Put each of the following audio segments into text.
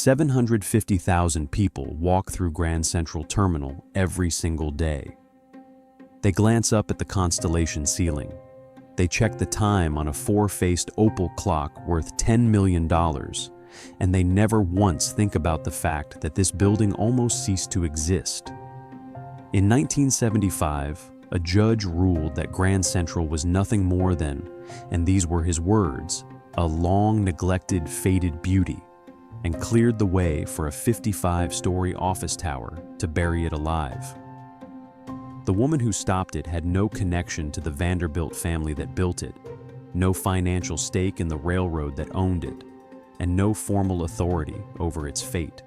750,000 people walk through Grand Central Terminal every single day. They glance up at the constellation ceiling. They check the time on a four-faced opal clock worth $10 million, and they never once think about the fact that this building almost ceased to exist. In 1975, a judge ruled that Grand Central was nothing more than, and these were his words, a long-neglected, faded beauty, and cleared the way for a 55-story office tower to bury it alive. The woman who stopped it had no connection to the Vanderbilt family that built it, no financial stake in the railroad that owned it, and no formal authority over its fate.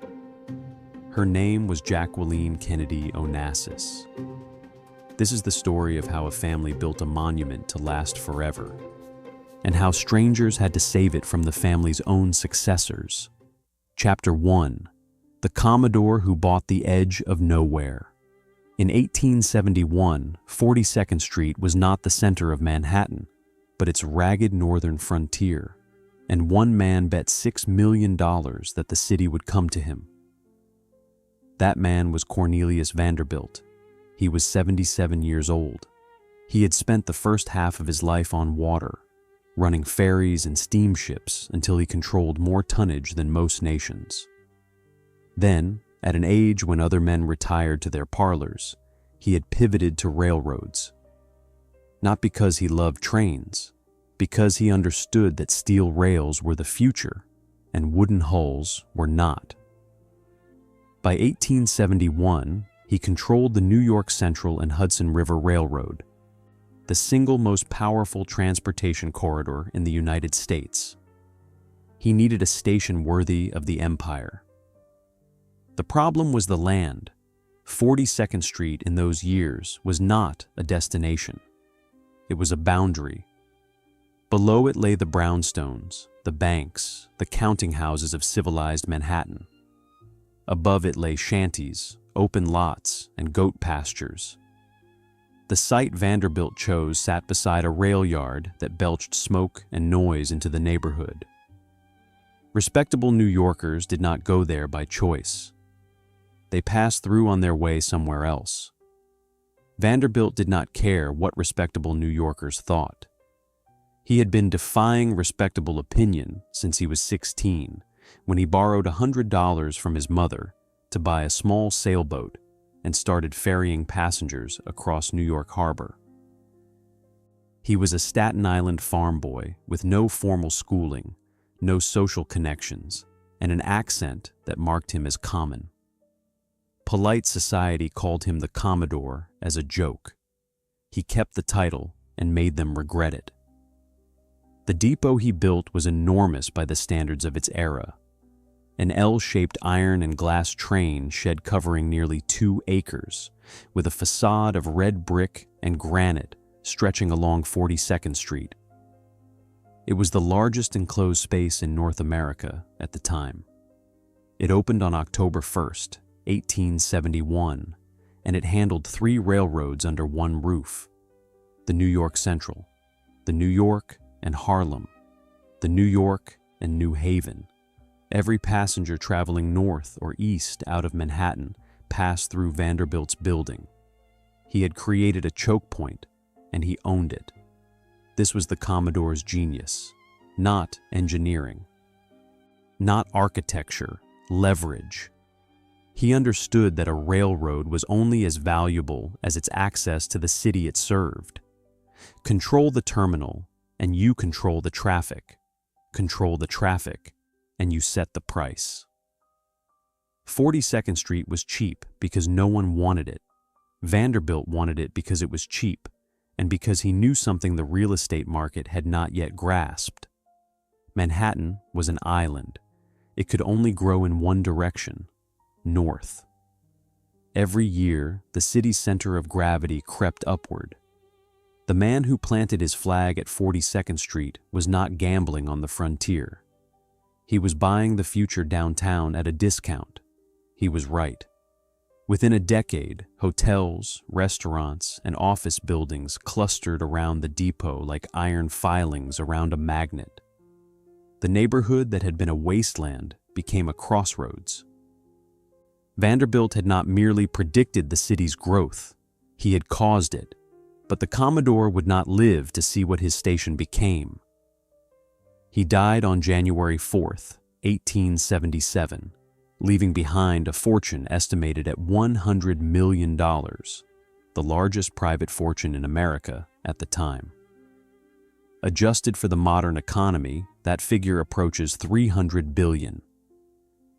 Her name was Jacqueline Kennedy Onassis. This is the story of how a family built a monument to last forever, and how strangers had to save it from the family's own successors. Chapter 1: The Commodore Who Bought the Edge of Nowhere. In 1871, 42nd Street was not the center of Manhattan, but its ragged northern frontier, and one man bet $6 million that the city would come to him. That man was Cornelius Vanderbilt. He was 77 years old. He had spent the first half of his life on water, running ferries and steamships until he controlled more tonnage than most nations. Then, at an age when other men retired to their parlors, he had pivoted to railroads. Not because he loved trains, because he understood that steel rails were the future and wooden hulls were not. By 1871, he controlled the New York Central and Hudson River Railroad, the single most powerful transportation corridor in the United States. He needed a station worthy of the empire. The problem was the land. 42nd Street in those years was not a destination. It was a boundary. Below it lay the brownstones, the banks, the counting houses of civilized Manhattan. Above it lay shanties, open lots, and goat pastures. The site Vanderbilt chose sat beside a rail yard that belched smoke and noise into the neighborhood. Respectable New Yorkers did not go there by choice. They passed through on their way somewhere else. Vanderbilt did not care what respectable New Yorkers thought. He had been defying respectable opinion since he was 16, when he borrowed $100 from his mother to buy a small sailboat and started ferrying passengers across New York Harbor. He was a Staten Island farm boy with no formal schooling, no social connections, and an accent that marked him as common. Polite society called him the Commodore as a joke. He kept the title and made them regret it. The depot he built was enormous by the standards of its era. An L-shaped iron and glass train shed covering nearly 2 acres, with a facade of red brick and granite stretching along 42nd Street. It was the largest enclosed space in North America at the time. It opened on October 1st, 1871, and it handled 3 railroads under one roof: the New York Central, the New York and Harlem, the New York and New Haven. Every passenger traveling north or east out of Manhattan passed through Vanderbilt's building. He had created a choke point, and he owned it. This was the Commodore's genius, not engineering, not architecture, leverage. He understood that a railroad was only as valuable as its access to the city it served. Control the terminal, and you control the traffic. Control the traffic, and you set the price. 42nd Street was cheap because no one wanted it. Vanderbilt wanted it because it was cheap, and because he knew something the real estate market had not yet grasped. Manhattan was an island. It could only grow in one direction: north. Every year, the city's center of gravity crept upward. The man who planted his flag at 42nd Street was not gambling on the frontier. He was buying the future downtown at a discount. He was right. Within a decade, hotels, restaurants, and office buildings clustered around the depot like iron filings around a magnet. The neighborhood that had been a wasteland became a crossroads. Vanderbilt had not merely predicted the city's growth, he had caused it, but the Commodore would not live to see what his station became. He died on January 4th, 1877, leaving behind a fortune estimated at $100 million, the largest private fortune in America at the time. Adjusted for the modern economy, that figure approaches $300 billion.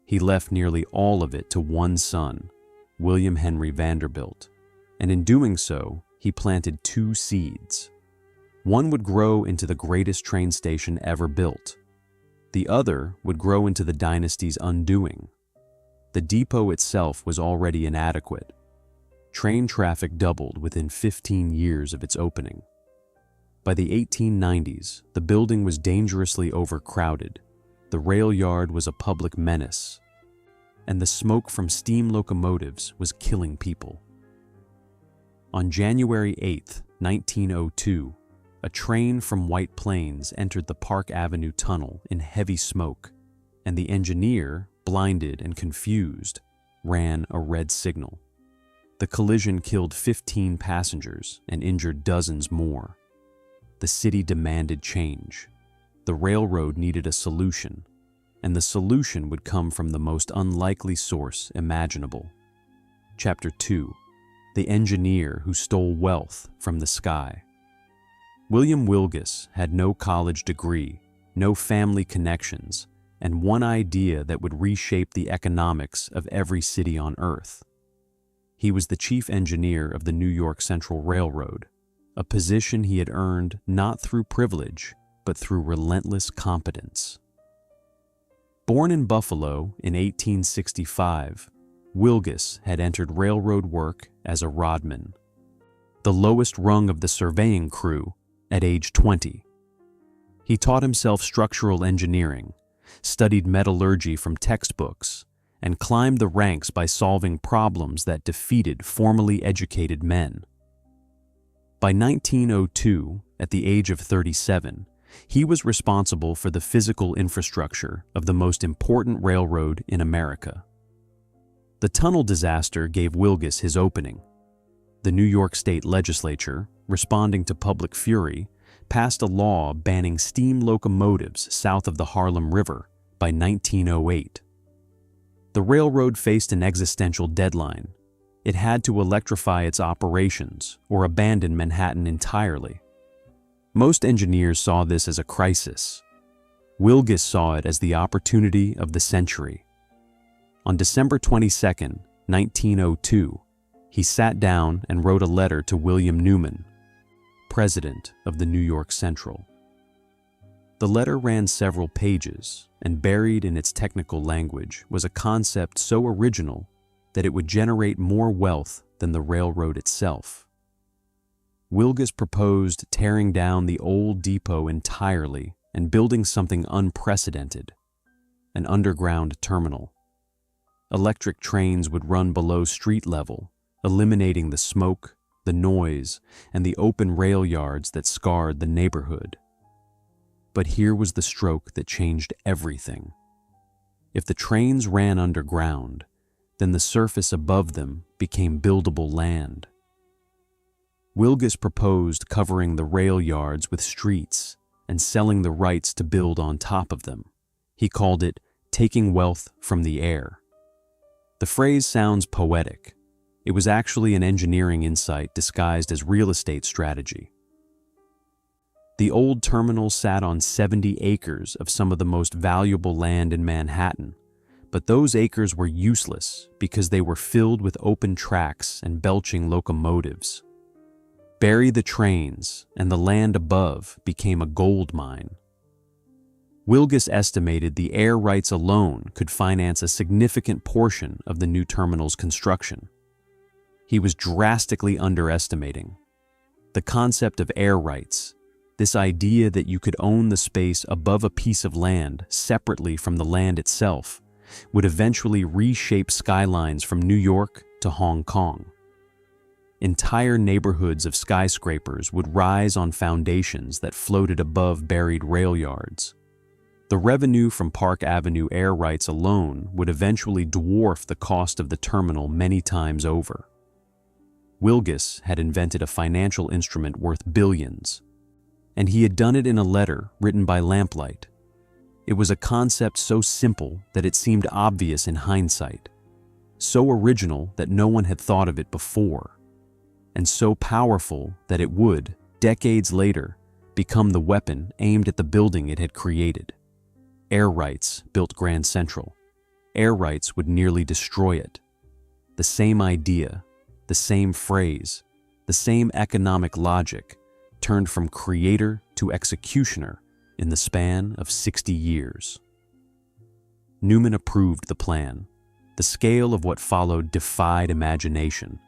He left nearly all of it to one son, William Henry Vanderbilt, and in doing so, he planted two seeds. One would grow into the greatest train station ever built. The other would grow into the dynasty's undoing. The depot itself was already inadequate. Train traffic doubled within 15 years of its opening. By the 1890s, the building was dangerously overcrowded. The rail yard was a public menace, and the smoke from steam locomotives was killing people. On January 8, 1902, a train from White Plains entered the Park Avenue Tunnel in heavy smoke, and the engineer, blinded and confused, ran a red signal. The collision killed 15 passengers and injured dozens more. The city demanded change. The railroad needed a solution, and the solution would come from the most unlikely source imaginable. Chapter 2: The Engineer Who Stole Wealth from the Sky. William Wilgus had no college degree, no family connections, and one idea that would reshape the economics of every city on Earth. He was the chief engineer of the New York Central Railroad, a position he had earned not through privilege, but through relentless competence. Born in Buffalo in 1865, Wilgus had entered railroad work as a rodman, the lowest rung of the surveying crew, at age 20. He taught himself structural engineering, studied metallurgy from textbooks, and climbed the ranks by solving problems that defeated formally educated men. By 1902, at the age of 37, he was responsible for the physical infrastructure of the most important railroad in America. The tunnel disaster gave Wilgus his opening. The New York State Legislature, responding to public fury, passed a law banning steam locomotives south of the Harlem River by 1908. The railroad faced an existential deadline. It had to electrify its operations or abandon Manhattan entirely. Most engineers saw this as a crisis. Wilgus saw it as the opportunity of the century. On December 22, 1902, he sat down and wrote a letter to William Newman, president of the New York Central. The letter ran several pages, and buried in its technical language was a concept so original that it would generate more wealth than the railroad itself. Wilgus proposed tearing down the old depot entirely and building something unprecedented, an underground terminal. Electric trains would run below street level, eliminating the smoke, the noise, and the open rail yards that scarred the neighborhood. But here was the stroke that changed everything. If the trains ran underground, then the surface above them became buildable land. Wilgus proposed covering the rail yards with streets and selling the rights to build on top of them. He called it taking wealth from the air. The phrase sounds poetic. It was actually an engineering insight disguised as real estate strategy. The old terminal sat on 70 acres of some of the most valuable land in Manhattan, but those acres were useless because they were filled with open tracks and belching locomotives. Bury the trains, and the land above became a gold mine. Wilgus estimated the air rights alone could finance a significant portion of the new terminal's construction. He was drastically underestimating. The concept of air rights, this idea that you could own the space above a piece of land separately from the land itself, would eventually reshape skylines from New York to Hong Kong. Entire neighborhoods of skyscrapers would rise on foundations that floated above buried rail yards. The revenue from Park Avenue air rights alone would eventually dwarf the cost of the terminal many times over. Wilgus had invented a financial instrument worth billions, and he had done it in a letter written by lamplight. It was a concept so simple that it seemed obvious in hindsight, so original that no one had thought of it before, and so powerful that it would, decades later, become the weapon aimed at the building it had created. Air rights built Grand Central. Air rights would nearly destroy it. The same idea, the same phrase, the same economic logic turned from creator to executioner in the span of 60 years. Newman approved the plan. The scale of what followed defied imagination.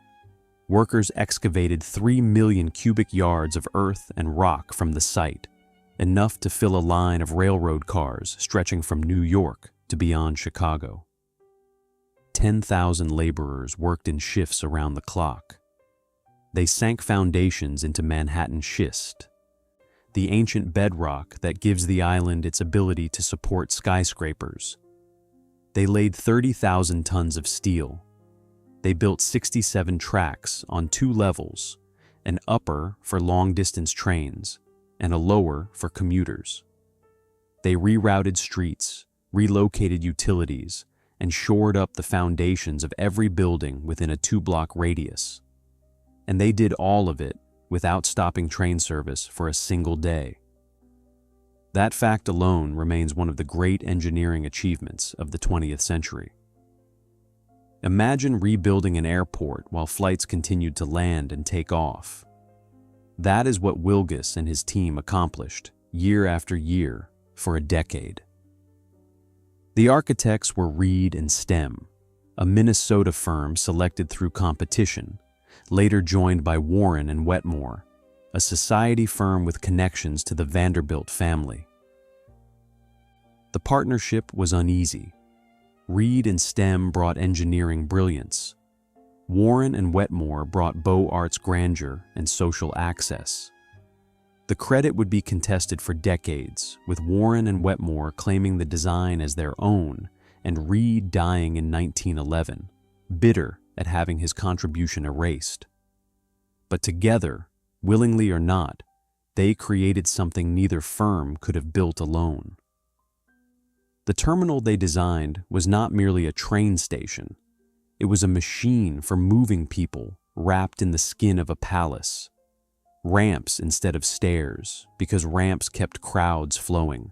Workers excavated 3 million cubic yards of earth and rock from the site, enough to fill a line of railroad cars stretching from New York to beyond Chicago. 10,000 laborers worked in shifts around the clock. They sank foundations into Manhattan schist, the ancient bedrock that gives the island its ability to support skyscrapers. They laid 30,000 tons of steel. They built 67 tracks on 2 levels, an upper for long-distance trains and a lower for commuters. They rerouted streets, relocated utilities, and shored up the foundations of every building within a 2-block radius. And they did all of it without stopping train service for a single day. That fact alone remains one of the great engineering achievements of the 20th century. Imagine rebuilding an airport while flights continued to land and take off. That is what Wilgus and his team accomplished, year after year, for a decade. The architects were Reed and Stem, a Minnesota firm selected through competition, later joined by Warren and Wetmore, a society firm with connections to the Vanderbilt family. The partnership was uneasy. Reed and Stem brought engineering brilliance. Warren and Wetmore brought Beaux-Arts grandeur and social access. The credit would be contested for decades, with Warren and Wetmore claiming the design as their own and Reed dying in 1911, bitter at having his contribution erased. But together, willingly or not, they created something neither firm could have built alone. The terminal they designed was not merely a train station. It was a machine for moving people wrapped in the skin of a palace. Ramps instead of stairs, because ramps kept crowds flowing.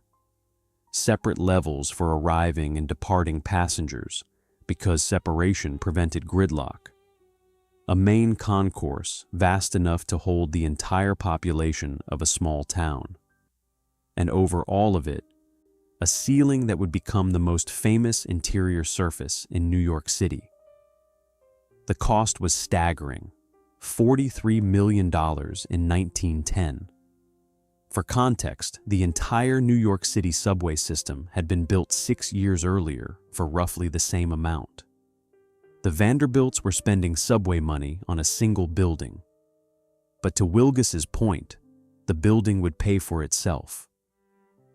Separate levels for arriving and departing passengers, because separation prevented gridlock. A main concourse vast enough to hold the entire population of a small town. And over all of it, a ceiling that would become the most famous interior surface in New York City. The cost was staggering, $43 million in 1910. For context, the entire New York City subway system had been built 6 years earlier for roughly the same amount. The Vanderbilts were spending subway money on a single building. But to Wilgus's point, the building would pay for itself.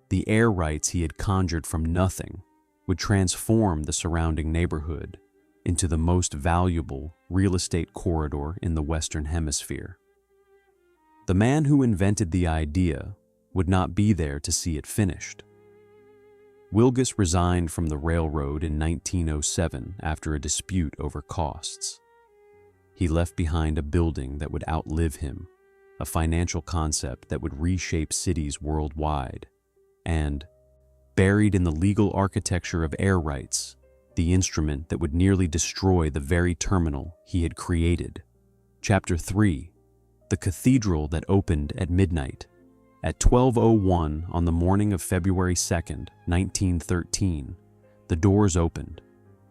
The air rights he had conjured from nothing would transform the surrounding neighborhood into the most valuable real estate corridor in the Western Hemisphere. The man who invented the idea would not be there to see it finished. Wilgus resigned from the railroad in 1907 after a dispute over costs. He left behind a building that would outlive him, a financial concept that would reshape cities worldwide, and, buried in the legal architecture of air rights, the instrument that would nearly destroy the very terminal he had created. Chapter 3. The cathedral that opened at midnight. At 12:01 on the morning of February 2nd, 1913, the doors opened,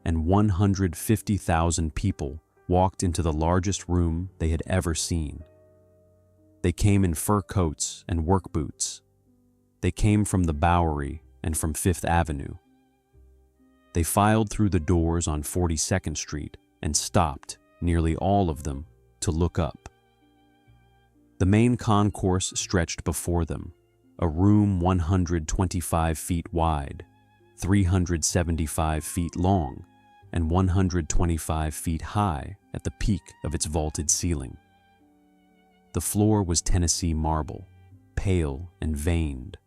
and 150,000 people walked into the largest room they had ever seen. They came in fur coats and work boots. They came from the Bowery and from Fifth Avenue. They filed through the doors on 42nd Street and stopped, nearly all of them, to look up. The main concourse stretched before them, a room 125 feet wide, 375 feet long, and 125 feet high at the peak of its vaulted ceiling. The floor was Tennessee marble, pale and veined,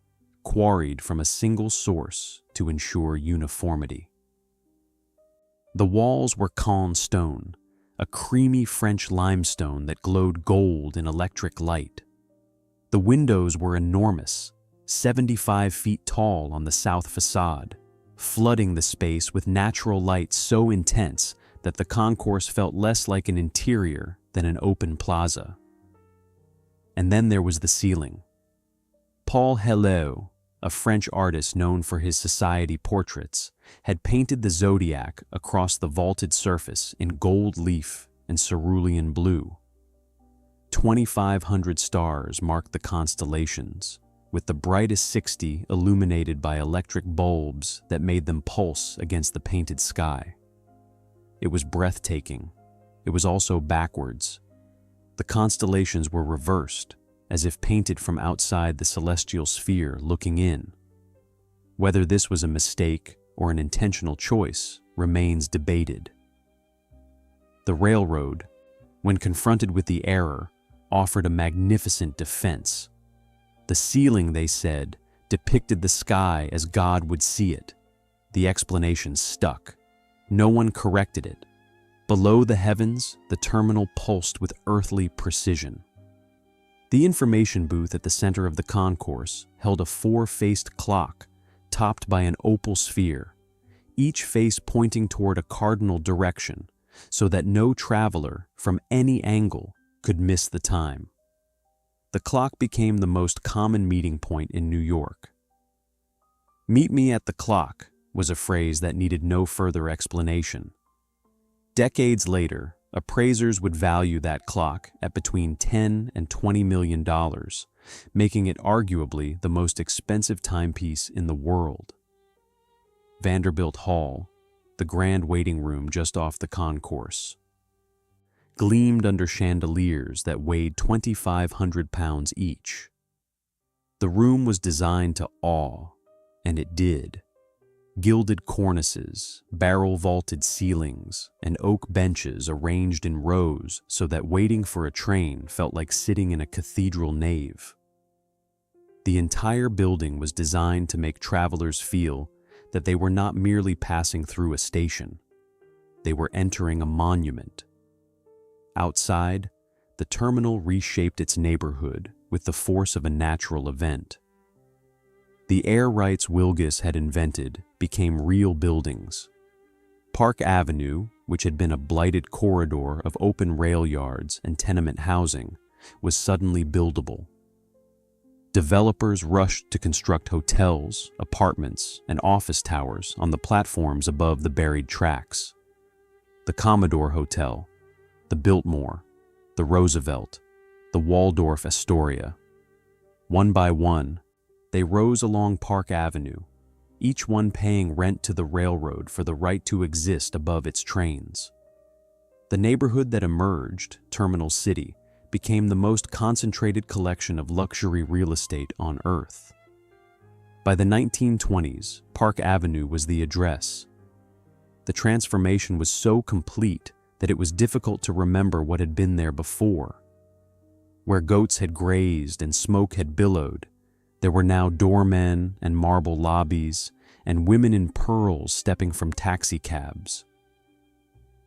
quarried from a single source to ensure uniformity. The walls were Caen stone, a creamy French limestone that glowed gold in electric light. The windows were enormous, 75 feet tall on the south facade, flooding the space with natural light so intense that the concourse felt less like an interior than an open plaza. And then there was the ceiling. Paul Helleu, a French artist known for his society portraits, had painted the zodiac across the vaulted surface in gold leaf and cerulean blue. 2,500 stars marked the constellations, with the brightest 60 illuminated by electric bulbs that made them pulse against the painted sky. It was breathtaking. It was also backwards. The constellations were reversed, as if painted from outside the celestial sphere looking in. Whether this was a mistake or an intentional choice remains debated. The railroad, when confronted with the error, offered a magnificent defense. The ceiling, they said, depicted the sky as God would see it. The explanation stuck. No one corrected it. Below the heavens, the terminal pulsed with earthly precision. The information booth at the center of the concourse held a four-faced clock topped by an opal sphere, each face pointing toward a cardinal direction so that no traveler from any angle could miss the time. The clock became the most common meeting point in New York. "Meet me at the clock" was a phrase that needed no further explanation. Decades later, appraisers would value that clock at between $10 and $20 million, making it arguably the most expensive timepiece in the world. Vanderbilt Hall, the grand waiting room just off the concourse, gleamed under chandeliers that weighed 2,500 pounds each. The room was designed to awe, and it did. Gilded cornices, barrel-vaulted ceilings, and oak benches arranged in rows so that waiting for a train felt like sitting in a cathedral nave. The entire building was designed to make travelers feel that they were not merely passing through a station. They were entering a monument. Outside, the terminal reshaped its neighborhood with the force of a natural event. The air rights Wilgus had invented became real buildings. Park Avenue, which had been a blighted corridor of open rail yards and tenement housing, was suddenly buildable. Developers rushed to construct hotels, apartments, and office towers on the platforms above the buried tracks. The Commodore Hotel, the Biltmore, the Roosevelt, the Waldorf Astoria. One by one, they rose along Park Avenue, each one paying rent to the railroad for the right to exist above its trains. The neighborhood that emerged, Terminal City, became the most concentrated collection of luxury real estate on Earth. By the 1920s, Park Avenue was the address. The transformation was so complete that it was difficult to remember what had been there before. Where goats had grazed and smoke had billowed, there were now doormen and marble lobbies and women in pearls stepping from taxicabs.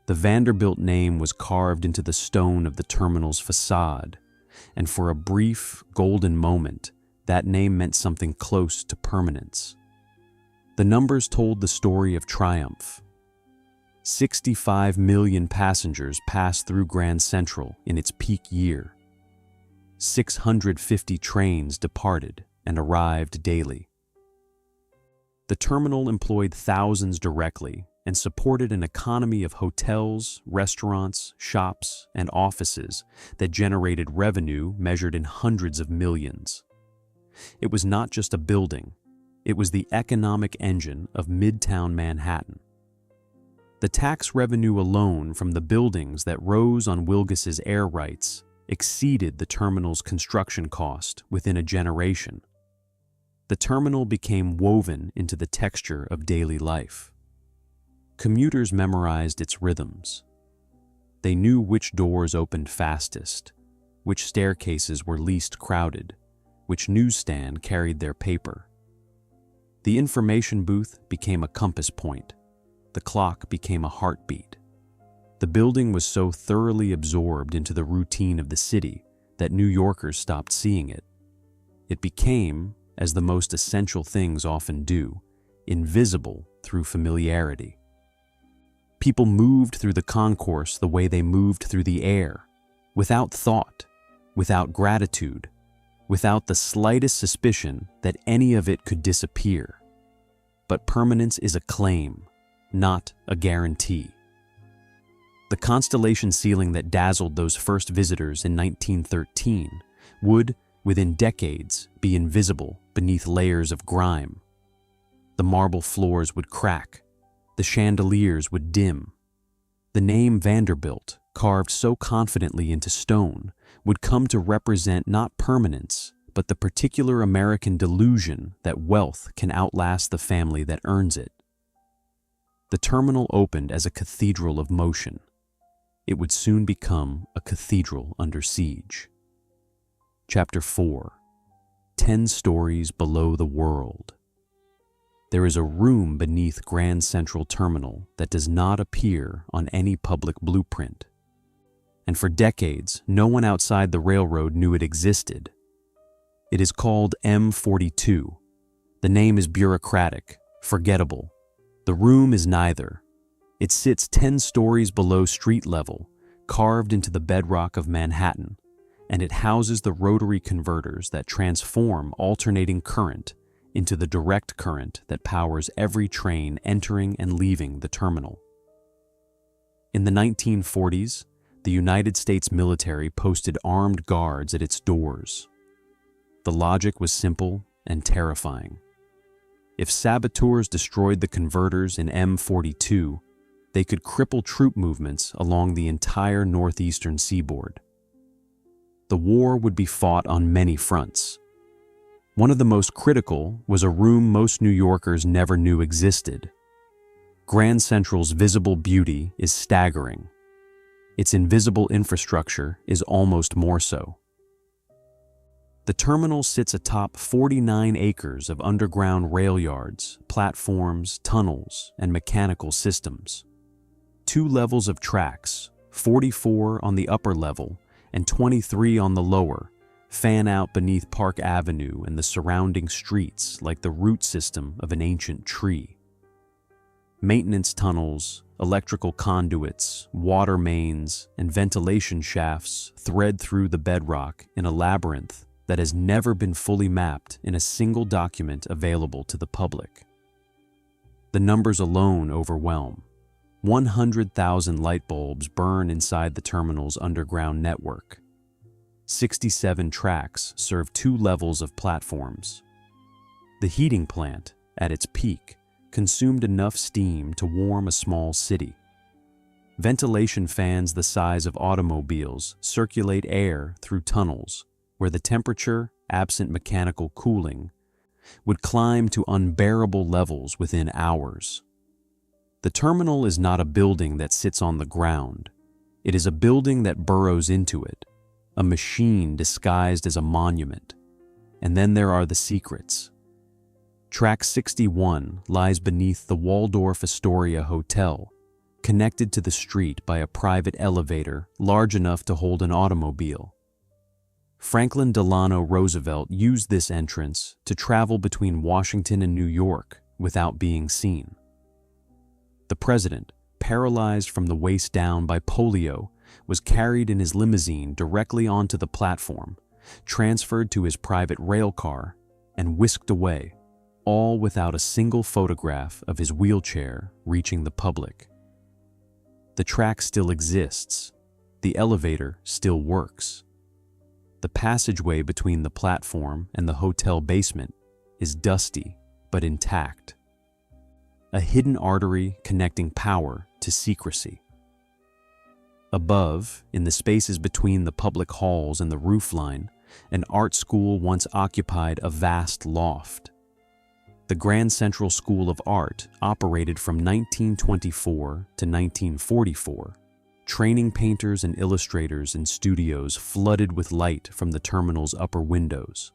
The Vanderbilt name was carved into the stone of the terminal's facade, and for a brief, golden moment, that name meant something close to permanence. The numbers told the story of triumph. 65 million passengers passed through Grand Central in its peak year. 650 trains departed and arrived daily. The terminal employed thousands directly and supported an economy of hotels, restaurants, shops, and offices that generated revenue measured in hundreds of millions. It was not just a building, it was the economic engine of Midtown Manhattan. The tax revenue alone from the buildings that rose on Wilgus's air rights exceeded the terminal's construction cost within a generation. The terminal became woven into the texture of daily life. Commuters memorized its rhythms. They knew which doors opened fastest, which staircases were least crowded, which newsstand carried their paper. The information booth became a compass point. The clock became a heartbeat. The building was so thoroughly absorbed into the routine of the city that New Yorkers stopped seeing it. It became, as the most essential things often do, invisible through familiarity. People moved through the concourse the way they moved through the air, without thought, without gratitude, without the slightest suspicion that any of it could disappear. But permanence is a claim, not a guarantee. The constellation ceiling that dazzled those first visitors in 1913 would, within decades, be invisible beneath layers of grime. The marble floors would crack. The chandeliers would dim. The name Vanderbilt, carved so confidently into stone, would come to represent not permanence, but the particular American delusion that wealth can outlast the family that earns it. The terminal opened as a cathedral of motion. It would soon become a cathedral under siege. Chapter 4. 10 Stories Below the World. There is a room beneath Grand Central Terminal that does not appear on any public blueprint. And for decades, no one outside the railroad knew it existed. It is called M42. The name is bureaucratic, forgettable. The room is neither. It sits 10 stories below street level, carved into the bedrock of Manhattan, and it houses the rotary converters that transform alternating current into the direct current that powers every train entering and leaving the terminal. In the 1940s, the United States military posted armed guards at its doors. The logic was simple and terrifying. If saboteurs destroyed the converters in M42, they could cripple troop movements along the entire northeastern seaboard. The war would be fought on many fronts. One of the most critical was a room most New Yorkers never knew existed. Grand Central's visible beauty is staggering. Its invisible infrastructure is almost more so. The terminal sits atop 49 acres of underground rail yards, platforms, tunnels, and mechanical systems. 2 levels of tracks, 44 on the upper level and 23 on the lower, fan out beneath Park Avenue and the surrounding streets like the root system of an ancient tree. Maintenance tunnels, electrical conduits, water mains, and ventilation shafts thread through the bedrock in a labyrinth that has never been fully mapped in a single document available to the public. The numbers alone overwhelm. 100,000 light bulbs burn inside the terminal's underground network. 67 tracks serve 2 levels of platforms. The heating plant, at its peak, consumed enough steam to warm a small city. Ventilation fans the size of automobiles circulate air through tunnels where the temperature, absent mechanical cooling, would climb to unbearable levels within hours. The terminal is not a building that sits on the ground. It is a building that burrows into it, a machine disguised as a monument. And then there are the secrets. Track 61 lies beneath the Waldorf Astoria Hotel, connected to the street by a private elevator large enough to hold an automobile. Franklin Delano Roosevelt used this entrance to travel between Washington and New York without being seen. The president, paralyzed from the waist down by polio, was carried in his limousine directly onto the platform, transferred to his private rail car, and whisked away, all without a single photograph of his wheelchair reaching the public. The track still exists. The elevator still works. The passageway between the platform and the hotel basement is dusty but intact. A hidden artery connecting power to secrecy. Above, in the spaces between the public halls and the roofline, an art school once occupied a vast loft, The Grand Central School of Art operated from 1924 to 1944, training painters and illustrators in studios flooded with light from the terminal's upper windows.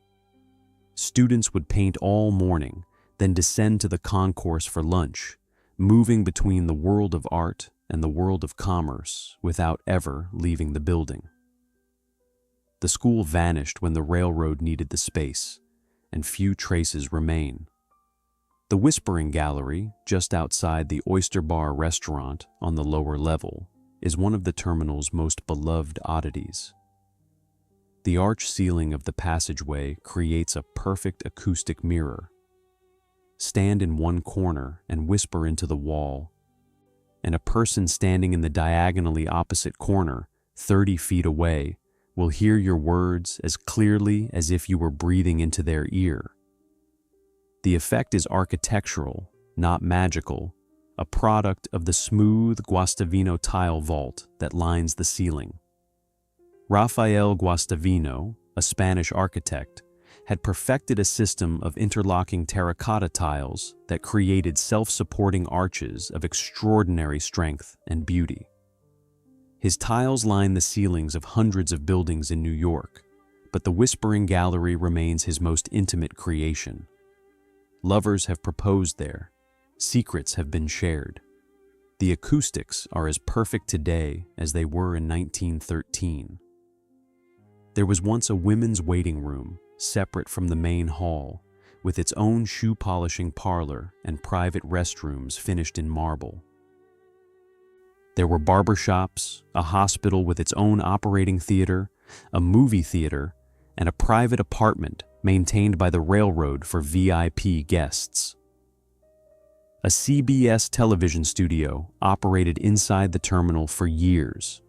Students would paint all morning, then descend to the concourse for lunch, moving between the world of art and the world of commerce without ever leaving the building. The school vanished when the railroad needed the space, and few traces remain. The Whispering Gallery, just outside the Oyster Bar restaurant on the lower level, is one of the terminal's most beloved oddities. The arch ceiling of the passageway creates a perfect acoustic mirror. Stand in one corner and whisper into the wall, and a person standing in the diagonally opposite corner, 30 feet away, will hear your words as clearly as if you were breathing into their ear. The effect is architectural, not magical, a product of the smooth Guastavino tile vault that lines the ceiling. Rafael Guastavino, a Spanish architect, had perfected a system of interlocking terracotta tiles that created self-supporting arches of extraordinary strength and beauty. His tiles line the ceilings of hundreds of buildings in New York, but the Whispering Gallery remains his most intimate creation. Lovers have proposed there. Secrets have been shared. The acoustics are as perfect today as they were in 1913. There was once a women's waiting room, separate from the main hall, with its own shoe-polishing parlor and private restrooms finished in marble. There were barbershops, a hospital with its own operating theater, a movie theater, and a private apartment maintained by the railroad for VIP guests. A CBS television studio operated inside the terminal for years.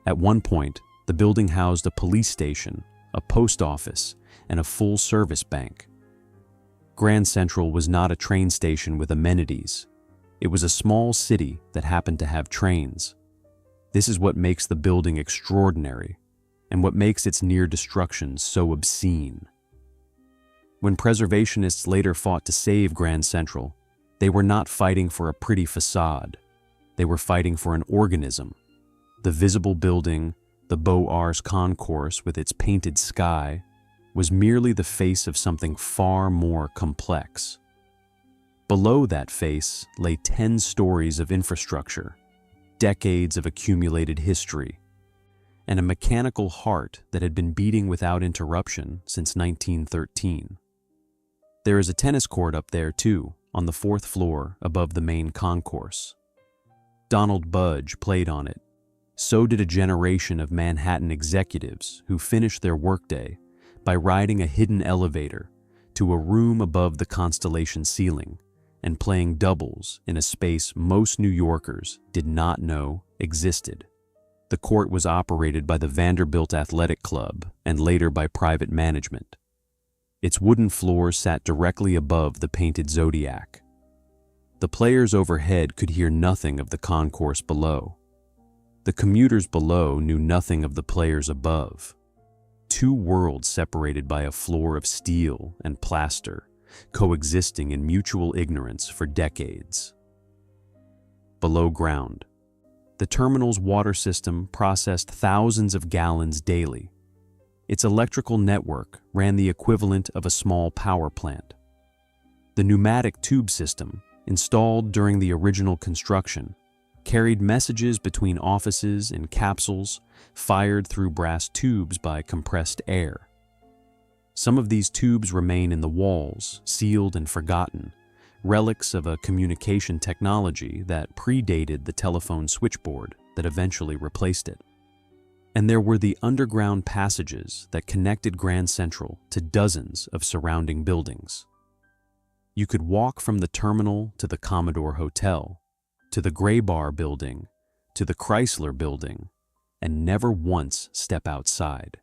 At one point, the building housed a police station, a post office, and a full-service bank. Grand Central was not a train station with amenities. It was a small city that happened to have trains. This is what makes the building extraordinary, and what makes its near destruction so obscene. When preservationists later fought to save Grand Central, they were not fighting for a pretty facade. They were fighting for an organism. The visible building, the Beaux-Arts concourse with its painted sky, was merely the face of something far more complex. Below that face lay 10 stories of infrastructure, decades of accumulated history, and a mechanical heart that had been beating without interruption since 1913. There is a tennis court up there, too, on the 4th floor above the main concourse. Donald Budge played on it. So did a generation of Manhattan executives who finished their workday by riding a hidden elevator to a room above the constellation ceiling and playing doubles in a space most New Yorkers did not know existed. The court was operated by the Vanderbilt Athletic Club and later by private management. Its wooden floors sat directly above the painted zodiac. The players overhead could hear nothing of the concourse below. The commuters below knew nothing of the players above. Two worlds separated by a floor of steel and plaster, coexisting in mutual ignorance for decades. Below ground, the terminal's water system processed thousands of gallons daily. Its electrical network ran the equivalent of a small power plant. The pneumatic tube system, installed during the original construction, carried messages between offices in capsules fired through brass tubes by compressed air. Some of these tubes remain in the walls, sealed and forgotten, relics of a communication technology that predated the telephone switchboard that eventually replaced it. And there were the underground passages that connected Grand Central to dozens of surrounding buildings. You could walk from the terminal to the Commodore Hotel, to the Gray Bar building, to the Chrysler building, and never once step outside.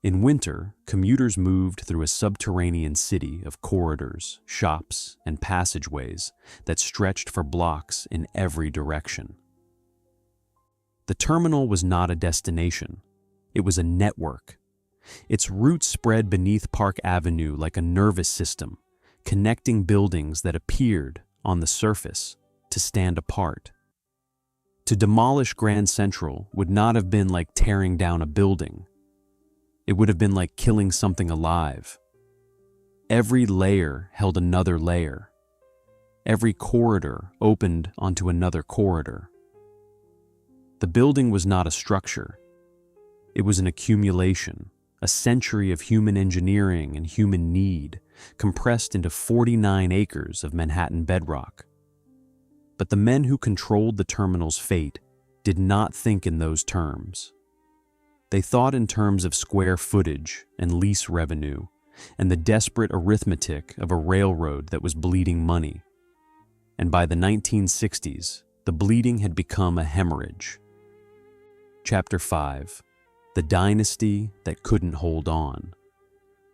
In winter, commuters moved through a subterranean city of corridors, shops, and passageways that stretched for blocks in every direction. The terminal was not a destination. It was a network. Its roots spread beneath Park Avenue like a nervous system, connecting buildings that appeared, on the surface, to stand apart. To demolish Grand Central would not have been like tearing down a building. It would have been like killing something alive. Every layer held another layer. Every corridor opened onto another corridor. The building was not a structure. It was an accumulation, a century of human engineering and human need, compressed into 49 acres of Manhattan bedrock. But the men who controlled the terminal's fate did not think in those terms. They thought in terms of square footage and lease revenue, and the desperate arithmetic of a railroad that was bleeding money. And by the 1960s, the bleeding had become a hemorrhage. Chapter 5. The Dynasty That Couldn't Hold On.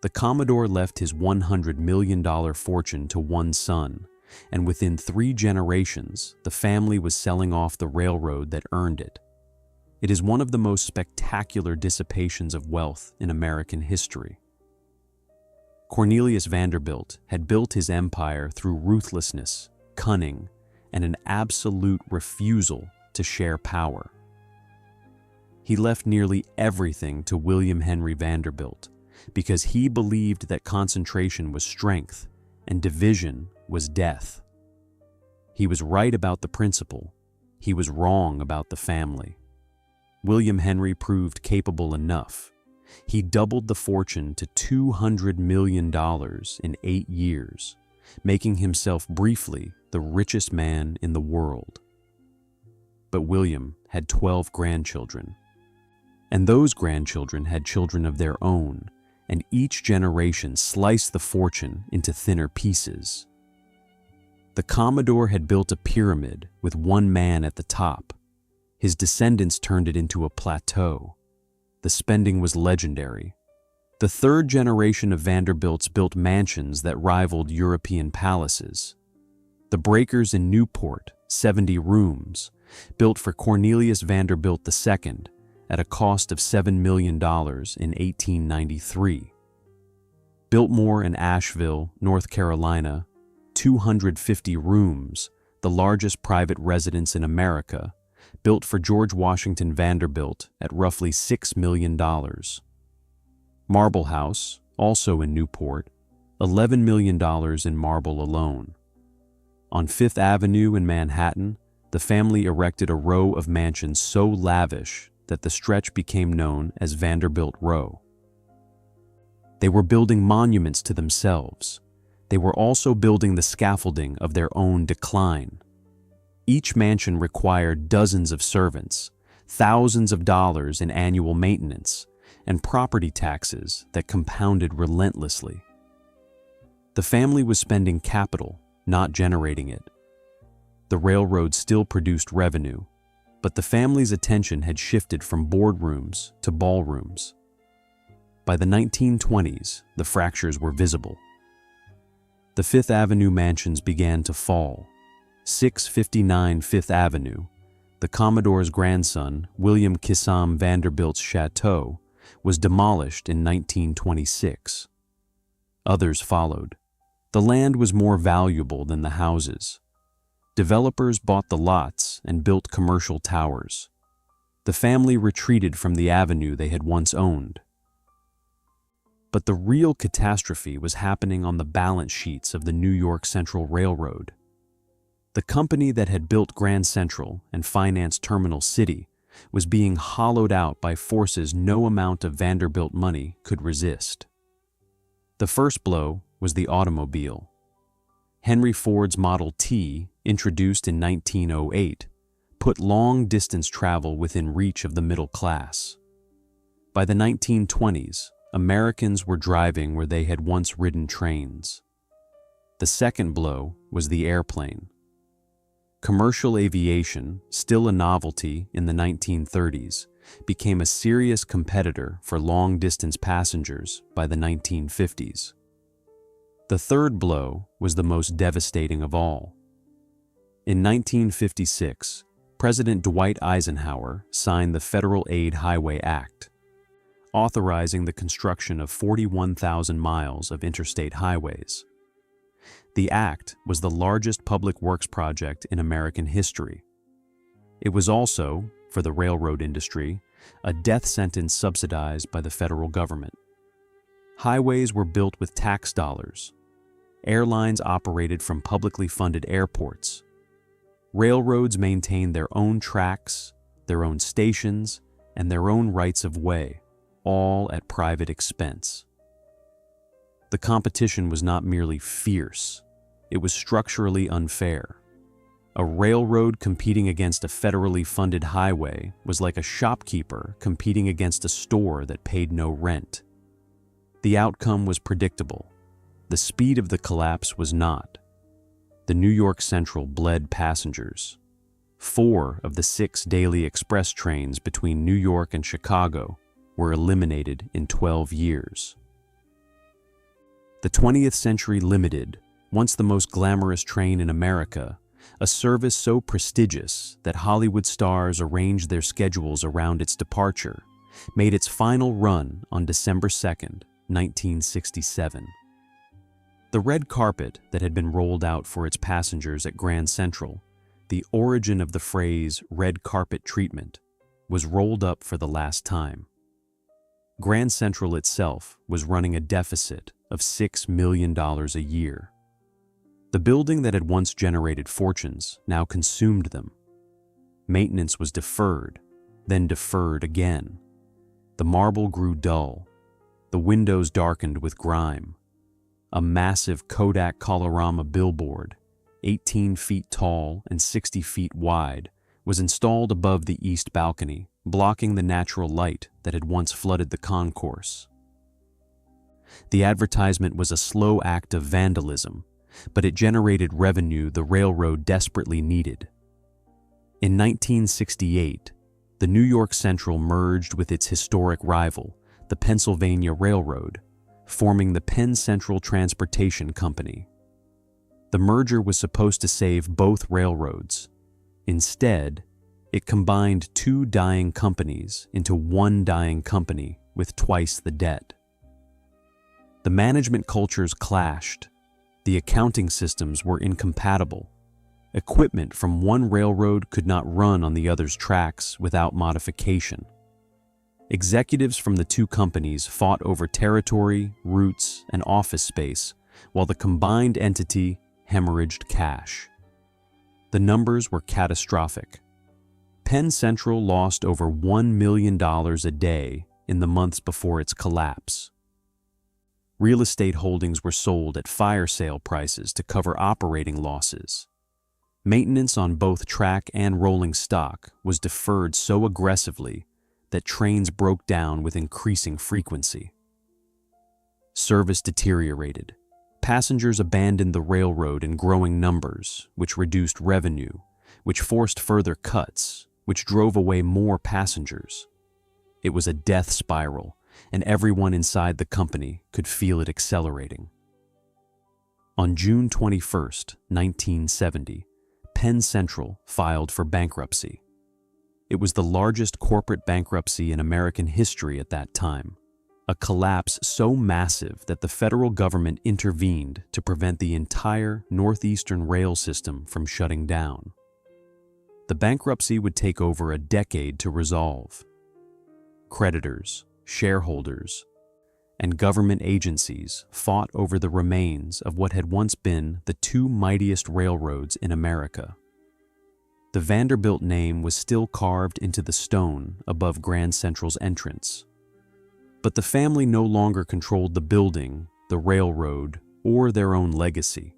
The Commodore left his $100 million fortune to one son, and within 3 generations, the family was selling off the railroad that earned it. It is one of the most spectacular dissipations of wealth in American history. Cornelius Vanderbilt had built his empire through ruthlessness, cunning, and an absolute refusal to share power. He left nearly everything to William Henry Vanderbilt because he believed that concentration was strength and division was death. He was right about the principle. He was wrong about the family. William Henry proved capable enough. He doubled the fortune to $200 million in 8 years, making himself briefly the richest man in the world. But William had 12 grandchildren. And those grandchildren had children of their own, and each generation sliced the fortune into thinner pieces. The Commodore had built a pyramid with one man at the top. His descendants turned it into a plateau. The spending was legendary. The 3rd generation of Vanderbilts built mansions that rivaled European palaces. The breakers in Newport, 70 rooms, built for Cornelius Vanderbilt II, at a cost of $7 million in 1893. Biltmore in Asheville, North Carolina, 250 rooms, the largest private residence in America, built for George Washington Vanderbilt at roughly $6 million. Marble House, also in Newport, $11 million in marble alone. On Fifth Avenue in Manhattan, the family erected a row of mansions so lavish that the stretch became known as Vanderbilt Row. They were building monuments to themselves. They were also building the scaffolding of their own decline. Each mansion required dozens of servants, thousands of dollars in annual maintenance, and property taxes that compounded relentlessly. The family was spending capital, not generating it. The railroad still produced revenue, but the family's attention had shifted from boardrooms to ballrooms. By the 1920s, the fractures were visible. The Fifth Avenue mansions began to fall. 659 Fifth Avenue, the Commodore's grandson, William Kissam Vanderbilt's chateau, was demolished in 1926. Others followed. The land was more valuable than the houses. Developers bought the lots and built commercial towers. The family retreated from the avenue they had once owned. But the real catastrophe was happening on the balance sheets of the New York Central Railroad. The company that had built Grand Central and financed Terminal City was being hollowed out by forces no amount of Vanderbilt money could resist. The first blow was the automobile. Henry Ford's Model T, introduced in 1908, put long-distance travel within reach of the middle class. By the 1920s, Americans were driving where they had once ridden trains. The second blow was the airplane. Commercial aviation, still a novelty in the 1930s, became a serious competitor for long-distance passengers by the 1950s. The third blow was the most devastating of all. In 1956, President Dwight Eisenhower signed the Federal Aid Highway Act, authorizing the construction of 41,000 miles of interstate highways. The act was the largest public works project in American history. It was also, for the railroad industry, a death sentence subsidized by the federal government. Highways were built with tax dollars. Airlines operated from publicly funded airports. Railroads maintained their own tracks, their own stations, and their own rights of way, all at private expense. The competition was not merely fierce, it was structurally unfair. A railroad competing against a federally funded highway was like a shopkeeper competing against a store that paid no rent. The outcome was predictable. The speed of the collapse was not. The New York Central bled passengers. 4 of the 6 daily express trains between New York and Chicago were eliminated in 12 years. The 20th Century Limited, once the most glamorous train in America, a service so prestigious that Hollywood stars arranged their schedules around its departure, made its final run on December 2nd, 1967. The red carpet that had been rolled out for its passengers at Grand Central, the origin of the phrase red carpet treatment, was rolled up for the last time. Grand Central itself was running a deficit of $6 million a year. The building that had once generated fortunes now consumed them. Maintenance was deferred, then deferred again. The marble grew dull. The windows darkened with grime. A massive Kodak Colorama billboard, 18 feet tall and 60 feet wide, was installed above the east balcony, blocking the natural light that had once flooded the concourse. The advertisement was a slow act of vandalism, but it generated revenue the railroad desperately needed. In 1968, the New York Central merged with its historic rival, the Pennsylvania Railroad, forming the Penn Central Transportation Co. The merger was supposed to save both railroads. Instead, it combined 2 dying companies into 1 dying company with twice the debt. The management cultures clashed. The accounting systems were incompatible. Equipment from one railroad could not run on the other's tracks without modification. Executives from the 2 companies fought over territory, routes, and office space, while the combined entity hemorrhaged cash. The numbers were catastrophic. Penn Central lost over $1 million a day in the months before its collapse. Real estate holdings were sold at fire sale prices to cover operating losses. Maintenance on both track and rolling stock was deferred so aggressively that trains broke down with increasing frequency. Service deteriorated. Passengers abandoned the railroad in growing numbers, which reduced revenue, which forced further cuts, which drove away more passengers. It was a death spiral, and everyone inside the company could feel it accelerating. On June 21, 1970, Penn Central filed for bankruptcy. It was the largest corporate bankruptcy in American history at that time, a collapse so massive that the federal government intervened to prevent the entire northeastern rail system from shutting down. The bankruptcy would take over a decade to resolve. Creditors, shareholders, and government agencies fought over the remains of what had once been the 2 mightiest railroads in America. The Vanderbilt name was still carved into the stone above Grand Central's entrance. But the family no longer controlled the building, the railroad, or their own legacy.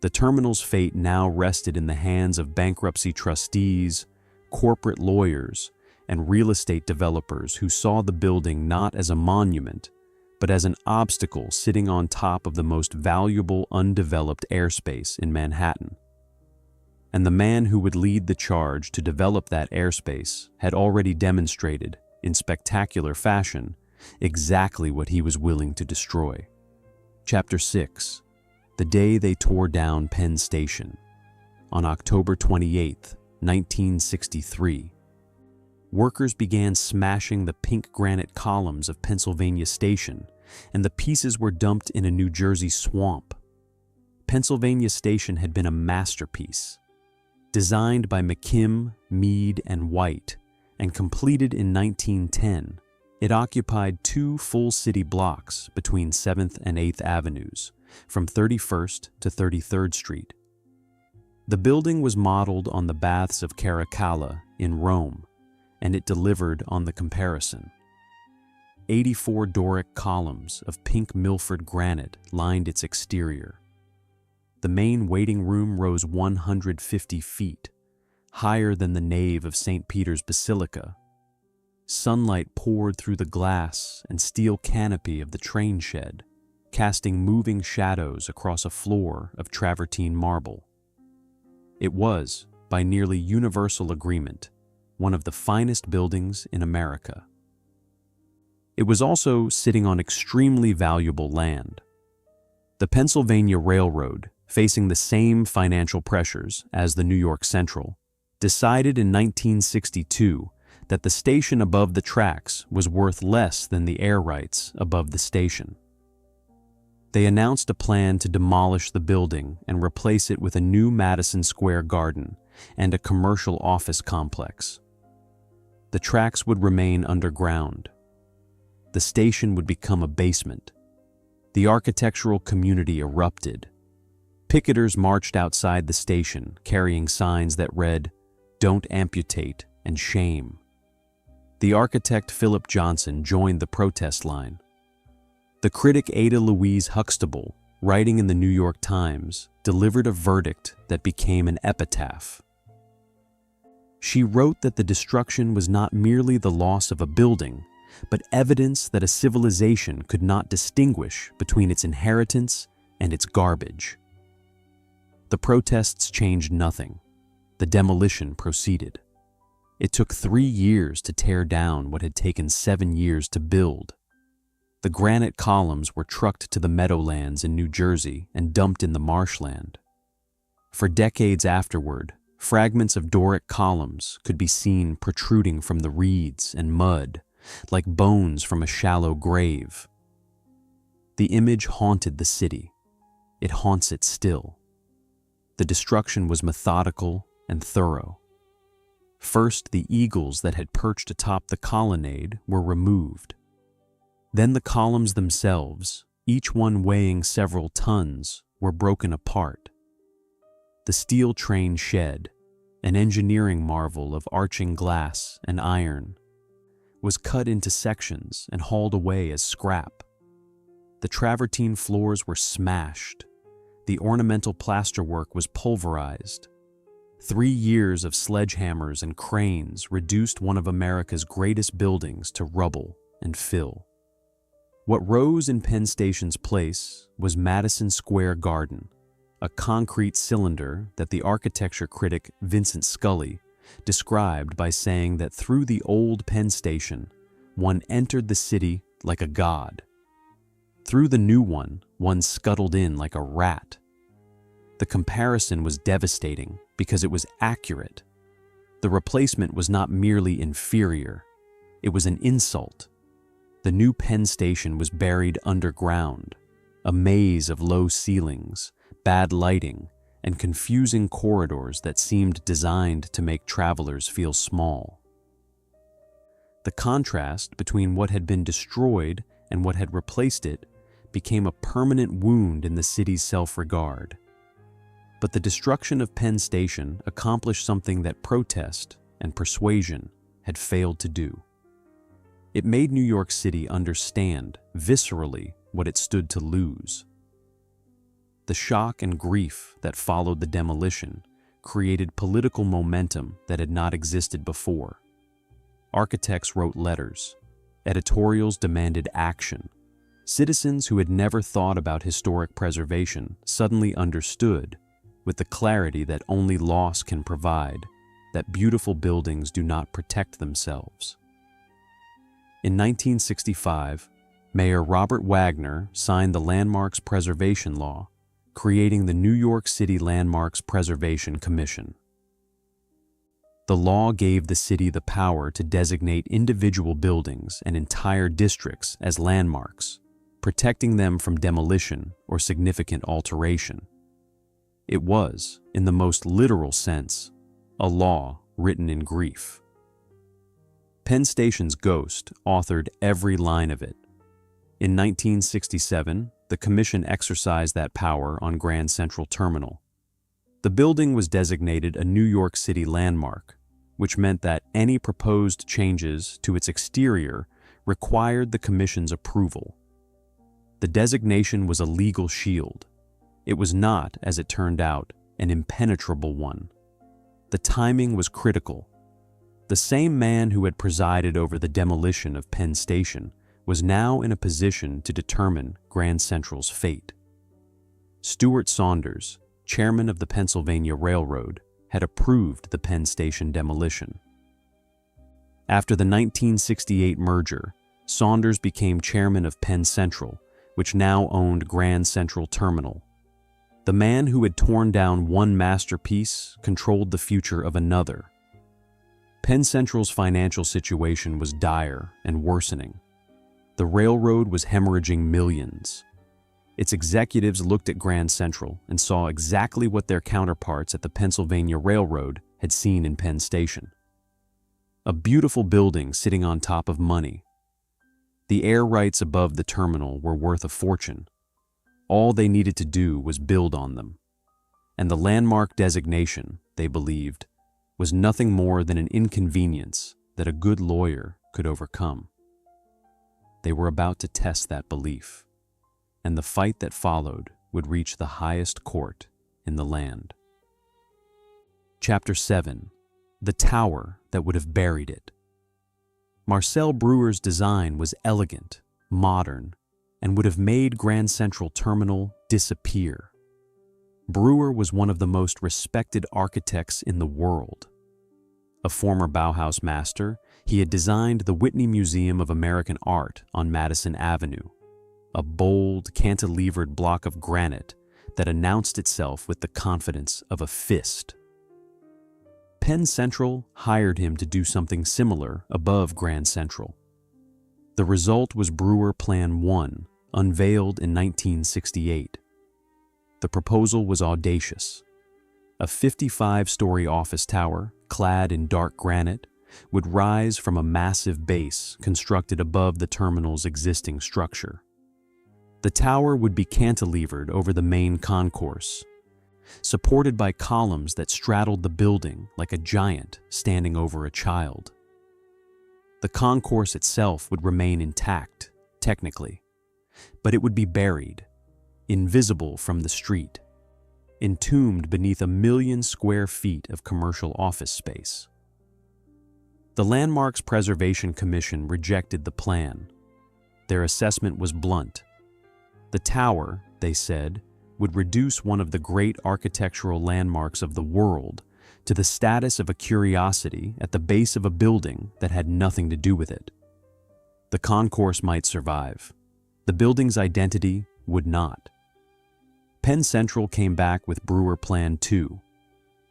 The terminal's fate now rested in the hands of bankruptcy trustees, corporate lawyers, and real estate developers who saw the building not as a monument, but as an obstacle sitting on top of the most valuable undeveloped airspace in Manhattan. And the man who would lead the charge to develop that airspace had already demonstrated, in spectacular fashion, exactly what he was willing to destroy. Chapter 6. The Day They Tore Down Penn Station. On October 28, 1963, workers began smashing the pink granite columns of Pennsylvania Station, and the pieces were dumped in a New Jersey swamp. Pennsylvania Station had been a masterpiece. Designed by McKim, Mead and White, and completed in 1910, it occupied 2 full city blocks between 7th and 8th Avenues, from 31st to 33rd Street. The building was modeled on the baths of Caracalla in Rome, and it delivered on the comparison. 84 Doric columns of pink Milford granite lined its exterior. The main waiting room rose 150 feet, higher than the nave of St. Peter's Basilica. Sunlight poured through the glass and steel canopy of the train shed, casting moving shadows across a floor of travertine marble. It was, by nearly universal agreement, one of the finest buildings in America. It was also sitting on extremely valuable land. The Pennsylvania Railroad, facing the same financial pressures as the New York Central, decided in 1962 that the station above the tracks was worth less than the air rights above the station. They announced a plan to demolish the building and replace it with a new Madison Square Garden and a commercial office complex. The tracks would remain underground. The station would become a basement. The architectural community erupted. Picketers marched outside the station carrying signs that read, "Don't amputate," and "Shame." The architect Philip Johnson joined the protest line. The critic Ada Louise Huxtable, writing in the New York Times, delivered a verdict that became an epitaph. She wrote that the destruction was not merely the loss of a building, but evidence that a civilization could not distinguish between its inheritance and its garbage. The protests changed nothing. The demolition proceeded. It took 3 years to tear down what had taken 7 years to build. The granite columns were trucked to the meadowlands in New Jersey and dumped in the marshland. For decades afterward, fragments of Doric columns could be seen protruding from the reeds and mud, like bones from a shallow grave. The image haunted the city. It haunts it still. The destruction was methodical and thorough. First, the eagles that had perched atop the colonnade were removed. Then the columns themselves, each one weighing several tons, were broken apart. The steel train shed, an engineering marvel of arching glass and iron, was cut into sections and hauled away as scrap. The travertine floors were smashed. The ornamental plasterwork was pulverized. 3 years of sledgehammers and cranes reduced one of America's greatest buildings to rubble and fill. What rose in Penn Station's place was Madison Square Garden, a concrete cylinder that the architecture critic Vincent Scully described by saying that through the old Penn Station, one entered the city like a god. Through the new one scuttled in like a rat. The comparison was devastating because it was accurate. The replacement was not merely inferior, it was an insult. The new Penn Station was buried underground, a maze of low ceilings, bad lighting, and confusing corridors that seemed designed to make travelers feel small. The contrast between what had been destroyed and what had replaced it became a permanent wound in the city's self-regard. But the destruction of Penn Station accomplished something that protest and persuasion had failed to do. It made New York City understand, viscerally, what it stood to lose. The shock and grief that followed the demolition created political momentum that had not existed before. Architects wrote letters. Editorials demanded action. Citizens who had never thought about historic preservation suddenly understood, with the clarity that only loss can provide, that beautiful buildings do not protect themselves. In 1965, Mayor Robert Wagner signed the Landmarks Preservation Law, creating the New York City Landmarks Preservation Commission. The law gave the city the power to designate individual buildings and entire districts as landmarks, protecting them from demolition or significant alteration. It was, in the most literal sense, a law written in grief. Penn Station's ghost authored every line of it. In 1967, the Commission exercised that power on Grand Central Terminal. The building was designated a New York City landmark, which meant that any proposed changes to its exterior required the Commission's approval. The designation was a legal shield. It was not, as it turned out, an impenetrable one. The timing was critical. The same man who had presided over the demolition of Penn Station was now in a position to determine Grand Central's fate. Stewart Saunders, chairman of the Pennsylvania Railroad, had approved the Penn Station demolition. After the 1968 merger, Saunders became chairman of Penn Central, which now owned Grand Central Terminal. The man who had torn down one masterpiece controlled the future of another. Penn Central's financial situation was dire and worsening. The railroad was hemorrhaging millions. Its executives looked at Grand Central and saw exactly what their counterparts at the Pennsylvania Railroad had seen in Penn Station. A beautiful building sitting on top of money. The air rights above the terminal were worth a fortune. All they needed to do was build on them. And the landmark designation, they believed, was nothing more than an inconvenience that a good lawyer could overcome. They were about to test that belief, and the fight that followed would reach the highest court in the land. Chapter 7. The Tower That Would Have Buried It. Marcel Breuer's design was elegant, modern, and would have made Grand Central Terminal disappear. Breuer was one of the most respected architects in the world. A former Bauhaus master, he had designed the Whitney Museum of American Art on Madison Avenue, a bold, cantilevered block of granite that announced itself with the confidence of a fist. Penn Central hired him to do something similar above Grand Central. The result was Breuer Plan 1, unveiled in 1968. The proposal was audacious. A 55-story office tower, clad in dark granite, would rise from a massive base constructed above the terminal's existing structure. The tower would be cantilevered over the main concourse, supported by columns that straddled the building like a giant standing over a child. The concourse itself would remain intact, technically, but it would be buried, invisible from the street, entombed beneath 1 million square feet of commercial office space. The Landmarks Preservation Commission rejected the plan. Their assessment was blunt. The tower, they said, would reduce one of the great architectural landmarks of the world to the status of a curiosity at the base of a building that had nothing to do with it. The concourse might survive. The building's identity would not. Penn Central came back with Breuer Plan 2.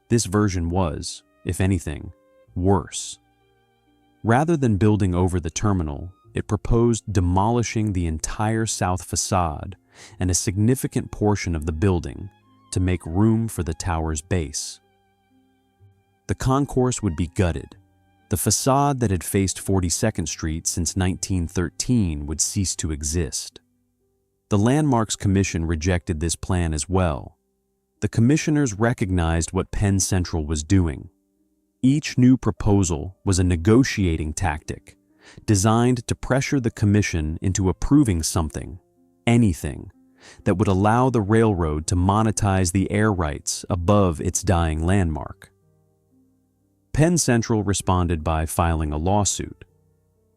This version was, if anything, worse. Rather than building over the terminal, it proposed demolishing the entire south facade and a significant portion of the building to make room for the tower's base. The concourse would be gutted. The facade that had faced 42nd Street since 1913 would cease to exist. The Landmarks Commission rejected this plan as well. The commissioners recognized what Penn Central was doing. Each new proposal was a negotiating tactic, designed to pressure the commission into approving something, anything, that would allow the railroad to monetize the air rights above its dying landmark. Penn Central responded by filing a lawsuit.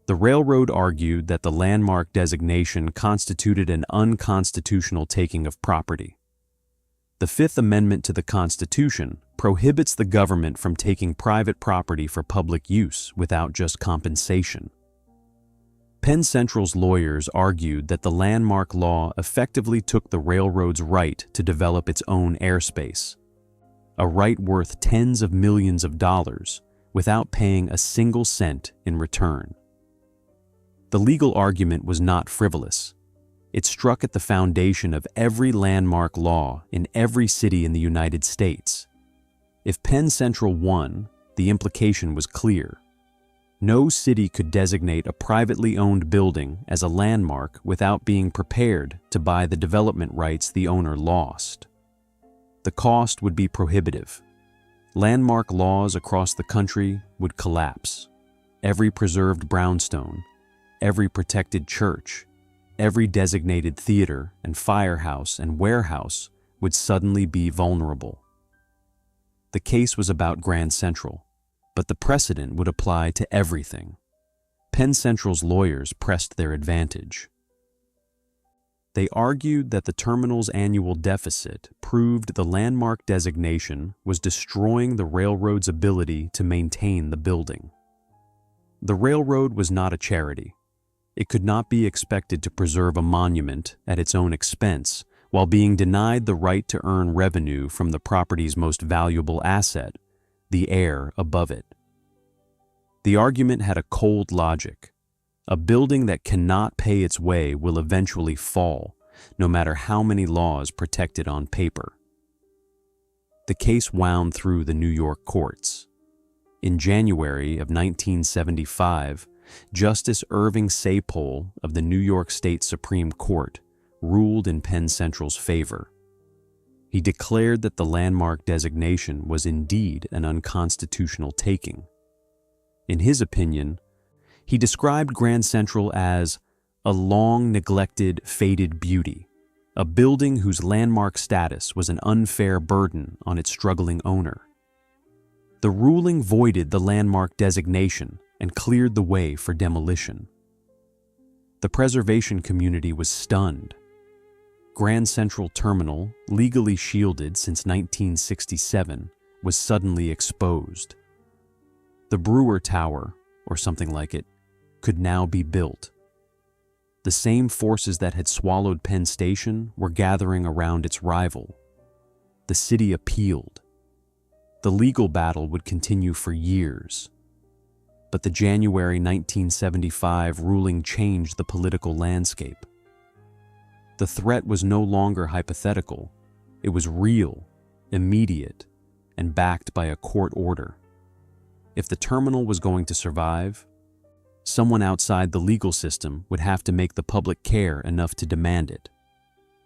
The railroad argued that the landmark designation constituted an unconstitutional taking of property. The Fifth Amendment to the Constitution prohibits the government from taking private property for public use without just compensation. Penn Central's lawyers argued that the landmark law effectively took the railroad's right to develop its own airspace, a right worth tens of millions of dollars without paying a single cent in return. The legal argument was not frivolous. It struck at the foundation of every landmark law in every city in the United States. If Penn Central won, the implication was clear. No city could designate a privately owned building as a landmark without being prepared to buy the development rights the owner lost. The cost would be prohibitive. Landmark laws across the country would collapse. Every preserved brownstone, every protected church, every designated theater and firehouse and warehouse would suddenly be vulnerable. The case was about Grand Central, but the precedent would apply to everything. Penn Central's lawyers pressed their advantage. They argued that the terminal's annual deficit proved the landmark designation was destroying the railroad's ability to maintain the building. The railroad was not a charity. It could not be expected to preserve a monument at its own expense while being denied the right to earn revenue from the property's most valuable asset, the air above it. The argument had a cold logic. A building that cannot pay its way will eventually fall, no matter how many laws protect it on paper. The case wound through the New York courts. In January of 1975, Justice Irving Sapole of the New York State Supreme Court ruled in Penn Central's favor. He declared that the landmark designation was indeed an unconstitutional taking. In his opinion, he described Grand Central as a long-neglected, faded beauty, a building whose landmark status was an unfair burden on its struggling owner. The ruling voided the landmark designation and cleared the way for demolition. The preservation community was stunned. Grand Central Terminal, legally shielded since 1967, was suddenly exposed. The Breuer Tower, or something like it, could now be built. The same forces that had swallowed Penn Station were gathering around its rival. The city appealed. The legal battle would continue for years. But the January 1975 ruling changed the political landscape. The threat was no longer hypothetical. It was real, immediate, and backed by a court order. If the terminal was going to survive, someone outside the legal system would have to make the public care enough to demand it.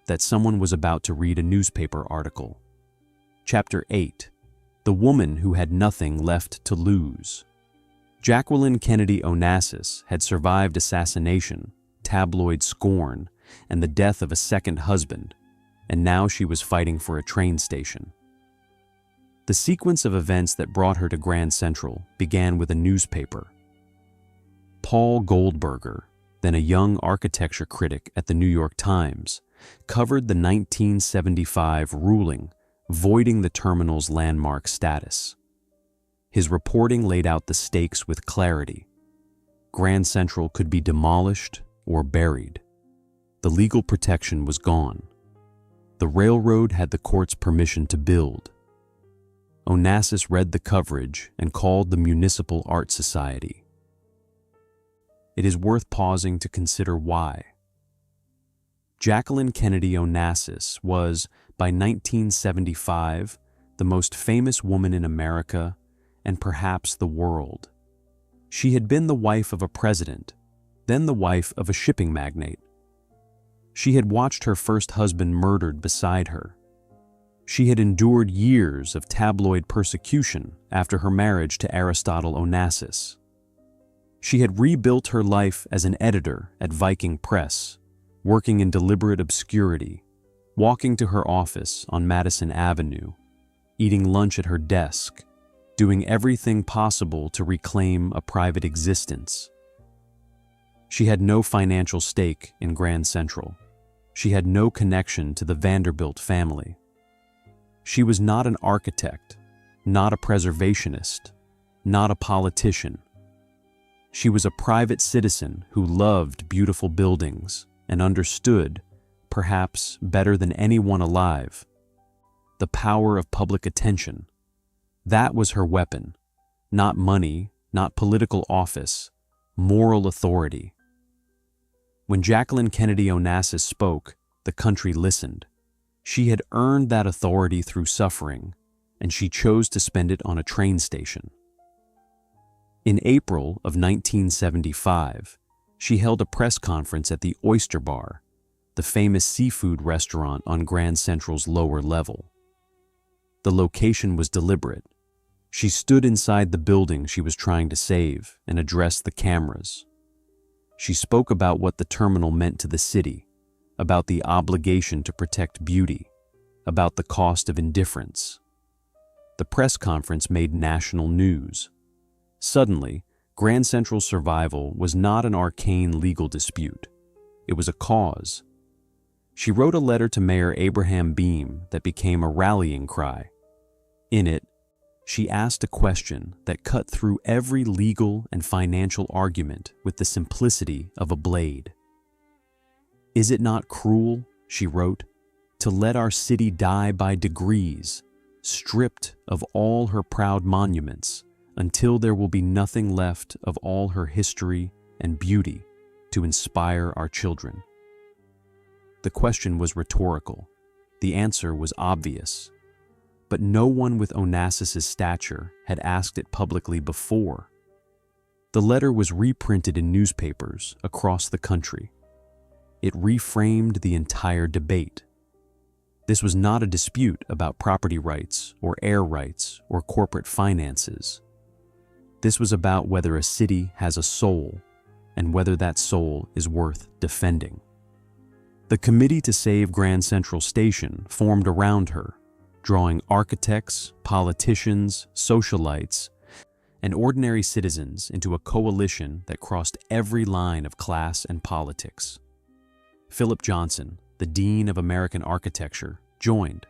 That someone was about to read a newspaper article. Chapter 8. The Woman Who Had Nothing Left to Lose. Jacqueline Kennedy Onassis had survived assassination, tabloid scorn, and the death of a second husband, and now she was fighting for a train station. The sequence of events that brought her to Grand Central began with a newspaper. Paul Goldberger, then a young architecture critic at the New York Times, covered the 1975 ruling voiding the terminal's landmark status. His reporting laid out the stakes with clarity. Grand Central could be demolished or buried. The legal protection was gone. The railroad had the court's permission to build. Onassis read the coverage and called the Municipal Art Society. It is worth pausing to consider why. Jacqueline Kennedy Onassis was, by 1975, the most famous woman in America and perhaps the world. She had been the wife of a president, then the wife of a shipping magnate. She had watched her first husband murdered beside her. She had endured years of tabloid persecution after her marriage to Aristotle Onassis. She had rebuilt her life as an editor at Viking Press, working in deliberate obscurity, walking to her office on Madison Avenue, eating lunch at her desk, doing everything possible to reclaim a private existence. She had no financial stake in Grand Central. She had no connection to the Vanderbilt family. She was not an architect, not a preservationist, not a politician. She was a private citizen who loved beautiful buildings and understood, perhaps better than anyone alive, the power of public attention. That was her weapon, not money, not political office, moral authority. When Jacqueline Kennedy Onassis spoke, the country listened. She had earned that authority through suffering, and she chose to spend it on a train station. In April of 1975, she held a press conference at the Oyster Bar, the famous seafood restaurant on Grand Central's lower level. The location was deliberate. She stood inside the building she was trying to save and addressed the cameras. She spoke about what the terminal meant to the city, about the obligation to protect beauty, about the cost of indifference. The press conference made national news. Suddenly, Grand Central's survival was not an arcane legal dispute. It was a cause. She wrote a letter to Mayor Abraham Beame that became a rallying cry. In it, she asked a question that cut through every legal and financial argument with the simplicity of a blade. "Is it not cruel," she wrote, "to let our city die by degrees, stripped of all her proud monuments, until there will be nothing left of all her history and beauty to inspire our children?" The question was rhetorical. The answer was obvious. But no one with Onassis's stature had asked it publicly before. The letter was reprinted in newspapers across the country. It reframed the entire debate. This was not a dispute about property rights or air rights or corporate finances. This was about whether a city has a soul and whether that soul is worth defending. The Committee to Save Grand Central Station formed around her, drawing architects, politicians, socialites, and ordinary citizens into a coalition that crossed every line of class and politics. Philip Johnson, the Dean of American Architecture, joined.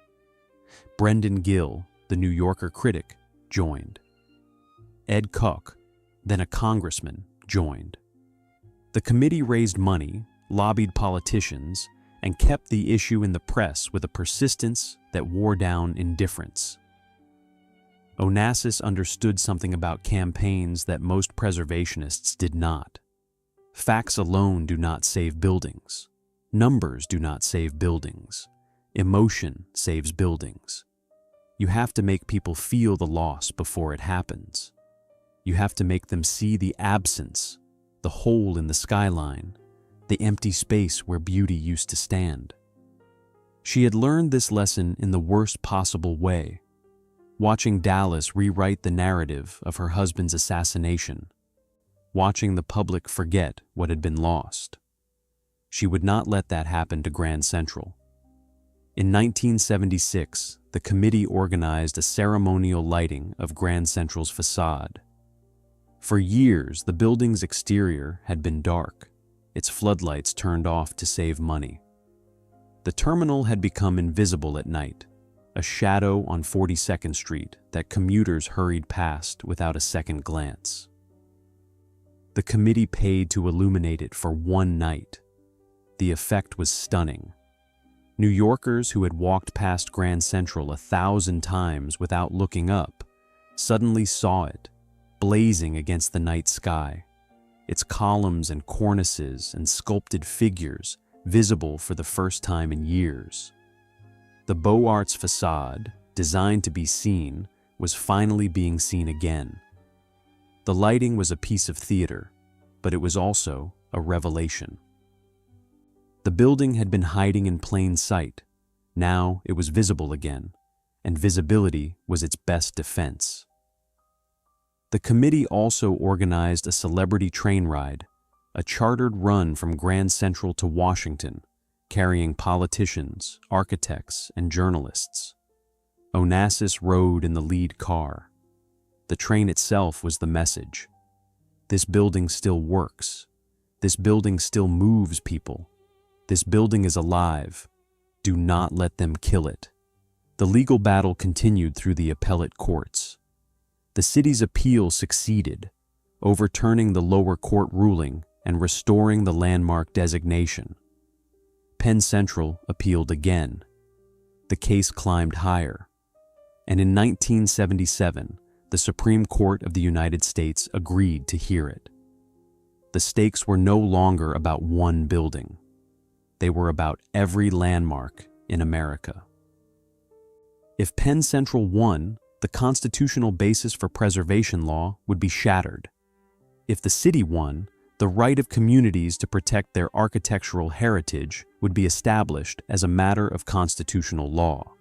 Brendan Gill, the New Yorker critic, joined. Ed Koch, then a congressman, joined. The committee raised money, lobbied politicians, and kept the issue in the press with a persistence that wore down indifference. Onassis understood something about campaigns that most preservationists did not. Facts alone do not save buildings. Numbers do not save buildings. Emotion saves buildings. You have to make people feel the loss before it happens. You have to make them see the absence, the hole in the skyline, the empty space where beauty used to stand. She had learned this lesson in the worst possible way, watching Dallas rewrite the narrative of her husband's assassination, watching the public forget what had been lost. She would not let that happen to Grand Central. In 1976, the committee organized a ceremonial lighting of Grand Central's facade. For years, the building's exterior had been dark, its floodlights turned off to save money. The terminal had become invisible at night, a shadow on 42nd Street that commuters hurried past without a second glance. The committee paid to illuminate it for one night. The effect was stunning. New Yorkers who had walked past Grand Central 1,000 times without looking up suddenly saw it, blazing against the night sky, its columns and cornices and sculpted figures visible for the first time in years. The Beaux-Arts facade, designed to be seen, was finally being seen again. The lighting was a piece of theater, but it was also a revelation. The building had been hiding in plain sight. Now it was visible again, and visibility was its best defense. The committee also organized a celebrity train ride, a chartered run from Grand Central to Washington, carrying politicians, architects, and journalists. Onassis rode in the lead car. The train itself was the message. This building still works. This building still moves people. This building is alive. Do not let them kill it. The legal battle continued through the appellate courts. The city's appeal succeeded, overturning the lower court ruling and restoring the landmark designation. Penn Central appealed again. The case climbed higher, and in 1977, the Supreme Court of the United States agreed to hear it. the stakes were no longer about one building. They were about every landmark in America. If Penn Central won, the constitutional basis for preservation law would be shattered. If the city won, the right of communities to protect their architectural heritage would be established as a matter of constitutional law.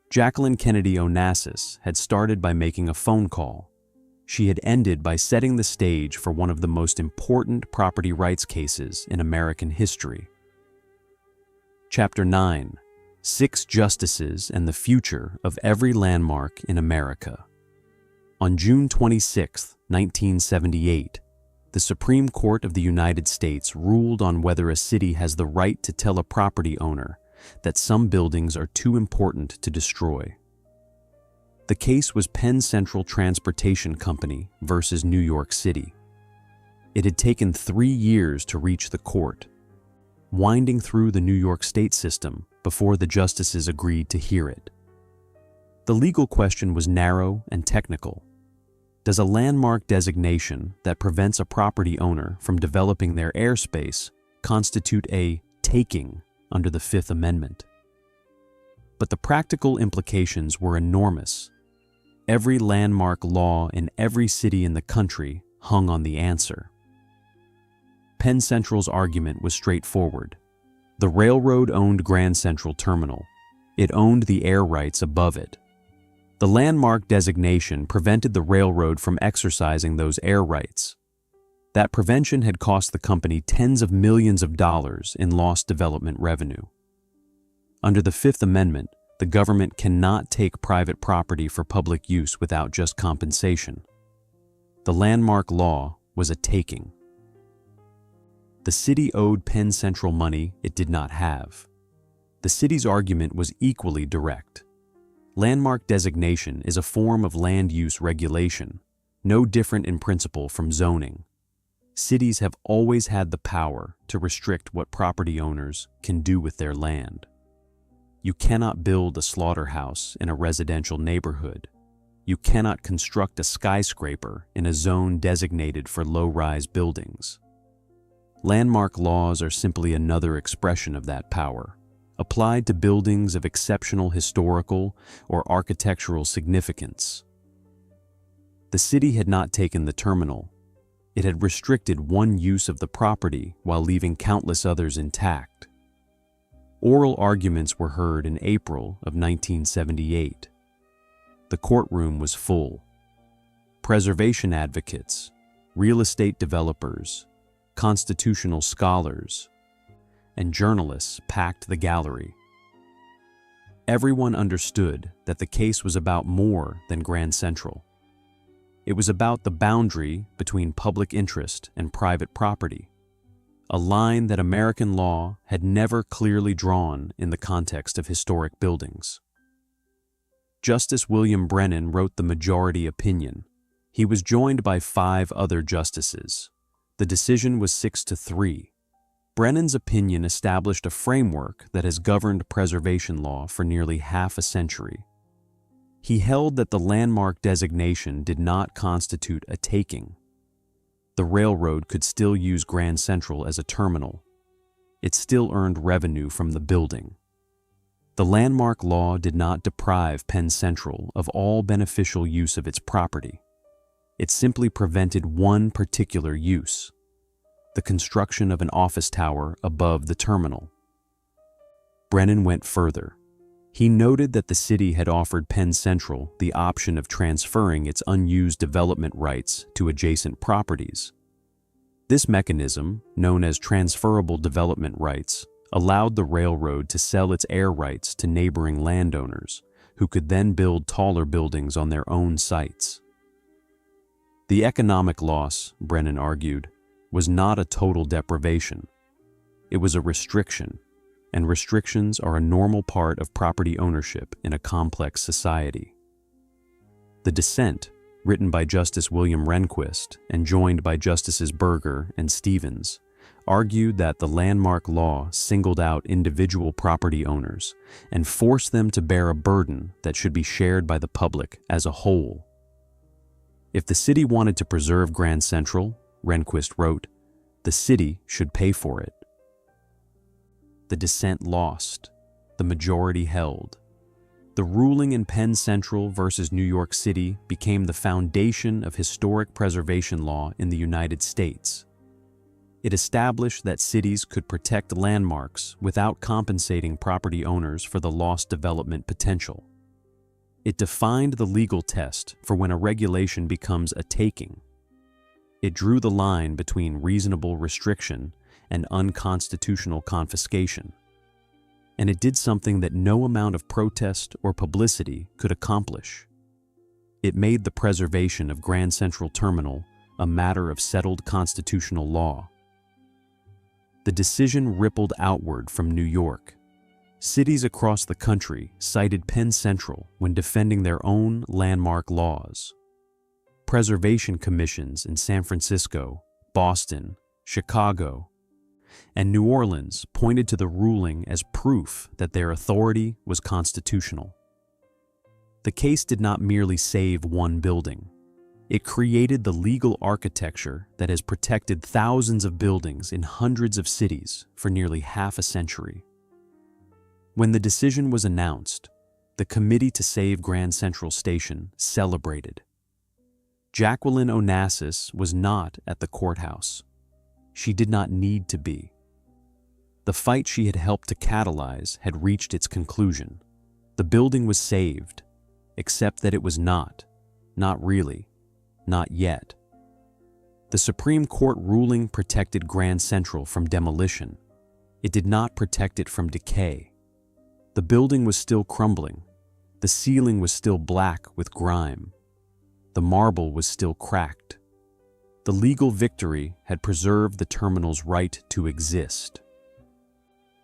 Jacqueline Kennedy Onassis had started by making a phone call. She had ended by setting the stage for one of the most important property rights cases in American history. Chapter 9: 6 Justices and the Future of Every Landmark in America. On June 26, 1978, the Supreme Court of the United States ruled on whether a city has the right to tell a property owner that some buildings are too important to destroy. The case was Penn Central Transportation Co. versus New York City. It had taken 3 years to reach the court, winding through the New York state system before the justices agreed to hear it. The legal question was narrow and technical. Does a landmark designation that prevents a property owner from developing their airspace constitute a taking under the Fifth Amendment? But the practical implications were enormous. Every landmark law in every city in the country hung on the answer. Penn Central's argument was straightforward. The railroad owned Grand Central Terminal. It owned the air rights above it. The landmark designation prevented the railroad from exercising those air rights. That prevention had cost the company tens of millions of dollars in lost development revenue. Under the Fifth Amendment, the government cannot take private property for public use without just compensation. The landmark law was a taking. The city owed Penn Central money it did not have. The city's argument was equally direct. Landmark designation is a form of land use regulation, no different in principle from zoning. Cities have always had the power to restrict what property owners can do with their land. You cannot build a slaughterhouse in a residential neighborhood. You cannot construct a skyscraper in a zone designated for low-rise buildings. Landmark laws are simply another expression of that power, applied to buildings of exceptional historical or architectural significance. The city had not taken the terminal. It had restricted one use of the property while leaving countless others intact. Oral arguments were heard in April of 1978. The courtroom was full. Preservation advocates, real estate developers, constitutional scholars, and journalists packed the gallery. Everyone understood that the case was about more than Grand Central. It was about the boundary between public interest and private property, a line that American law had never clearly drawn in the context of historic buildings. Justice William Brennan wrote the majority opinion. He was joined by 5 other justices. The decision was 6-3. Brennan's opinion established a framework that has governed preservation law for nearly half a century. He held that the landmark designation did not constitute a taking. The railroad could still use Grand Central as a terminal. It still earned revenue from the building. The landmark law did not deprive Penn Central of all beneficial use of its property. It simply prevented one particular use: the construction of an office tower above the terminal. Brennan went further. He noted that the city had offered Penn Central the option of transferring its unused development rights to adjacent properties. This mechanism, known as transferable development rights, allowed the railroad to sell its air rights to neighboring landowners, who could then build taller buildings on their own sites. The economic loss, Brennan argued, was not a total deprivation. It was a restriction, and restrictions are a normal part of property ownership in a complex society. The dissent, written by Justice William Rehnquist and joined by Justices Berger and Stevens, argued that the landmark law singled out individual property owners and forced them to bear a burden that should be shared by the public as a whole. If the city wanted to preserve Grand Central, Rehnquist wrote, "The city should pay for it." The dissent lost. The majority held. The ruling in Penn Central versus New York City became the foundation of historic preservation law in the United States. It established that cities could protect landmarks without compensating property owners for the lost development potential. It defined the legal test for when a regulation becomes a taking. It drew the line between reasonable restriction and unconstitutional confiscation. And it did something that no amount of protest or publicity could accomplish. It made the preservation of Grand Central Terminal a matter of settled constitutional law. The decision rippled outward from New York. Cities across the country cited Penn Central when defending their own landmark laws. Preservation commissions in San Francisco, Boston, Chicago, and New Orleans pointed to the ruling as proof that their authority was constitutional. The case did not merely save one building. It created the legal architecture that has protected thousands of buildings in hundreds of cities for nearly half a century. When the decision was announced, the Committee to Save Grand Central Station celebrated. Jacqueline Onassis was not at the courthouse. She did not need to be. The fight she had helped to catalyze had reached its conclusion. The building was saved, except that it was not really, not yet. The Supreme Court ruling protected Grand Central from demolition. It did not protect it from decay. The building was still crumbling. The ceiling was still black with grime. The marble was still cracked. The legal victory had preserved the terminal's right to exist.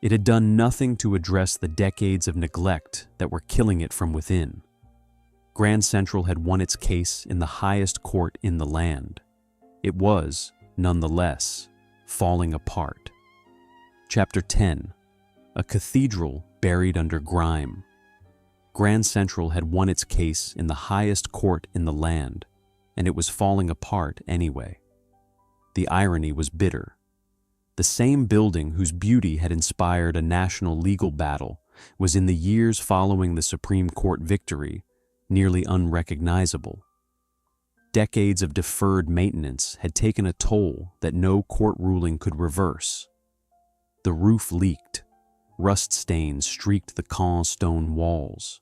It had done nothing to address the decades of neglect that were killing it from within. Grand Central had won its case in the highest court in the land. It was, nonetheless, falling apart. Chapter 10. A cathedral buried under grime. Grand Central had won its case in the highest court in the land, and it was falling apart anyway. The irony was bitter. The same building whose beauty had inspired a national legal battle was in the years following the Supreme Court victory nearly unrecognizable. Decades of deferred maintenance had taken a toll that no court ruling could reverse. The roof leaked. Rust stains streaked the Caen stone walls.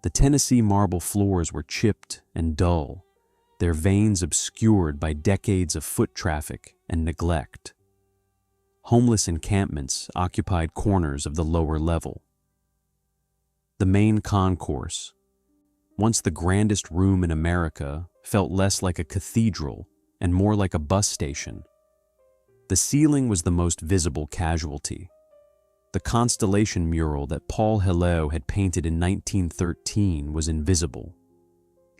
The Tennessee marble floors were chipped and dull, their veins obscured by decades of foot traffic and neglect. Homeless encampments occupied corners of the lower level. The main concourse, once the grandest room in America, felt less like a cathedral and more like a bus station. The ceiling was the most visible casualty. The constellation mural that Paul Helleu had painted in 1913 was invisible.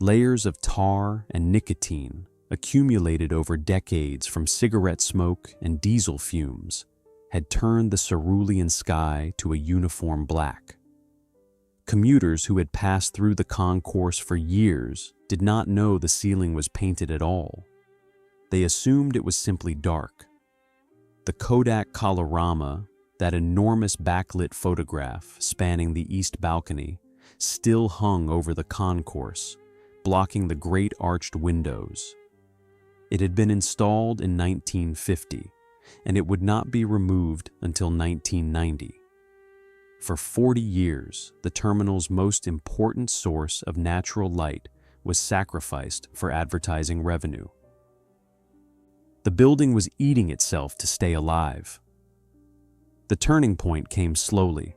Layers of tar and nicotine, accumulated over decades from cigarette smoke and diesel fumes, had turned the cerulean sky to a uniform black. Commuters who had passed through the concourse for years did not know the ceiling was painted at all. They assumed it was simply dark. The Kodak Colorama, that enormous backlit photograph spanning the east balcony, still hung over the concourse, blocking the great arched windows. It had been installed in 1950, and it would not be removed until 1990. For 40 years, the terminal's most important source of natural light was sacrificed for advertising revenue. The building was eating itself to stay alive. The turning point came slowly.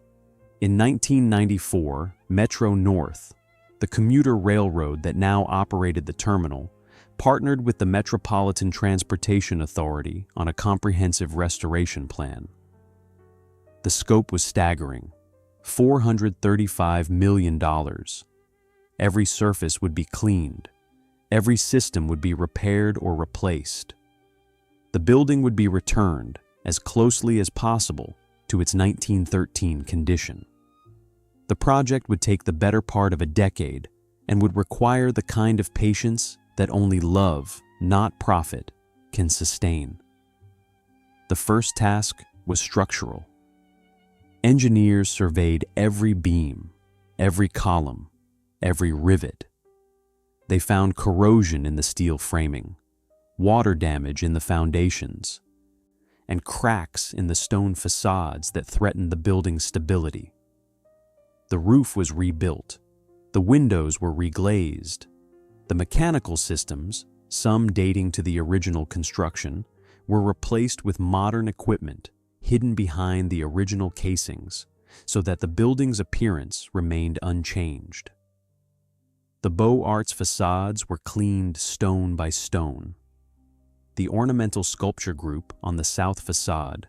In 1994, Metro North, the commuter railroad that now operated the terminal, partnered with the Metropolitan Transportation Authority on a comprehensive restoration plan. The scope was staggering: $435 million. Every surface would be cleaned. Every system would be repaired or replaced. The building would be returned as closely as possible to its 1913 condition. The project would take the better part of a decade and would require the kind of patience that only love, not profit, can sustain. The first task was structural. Engineers surveyed every beam, every column, every rivet. They found corrosion in the steel framing, water damage in the foundations, and cracks in the stone facades that threatened the building's stability. The roof was rebuilt, the windows were reglazed, the mechanical systems, some dating to the original construction, were replaced with modern equipment hidden behind the original casings so that the building's appearance remained unchanged. The Beaux-Arts facades were cleaned stone by stone. The ornamental sculpture group on the south facade,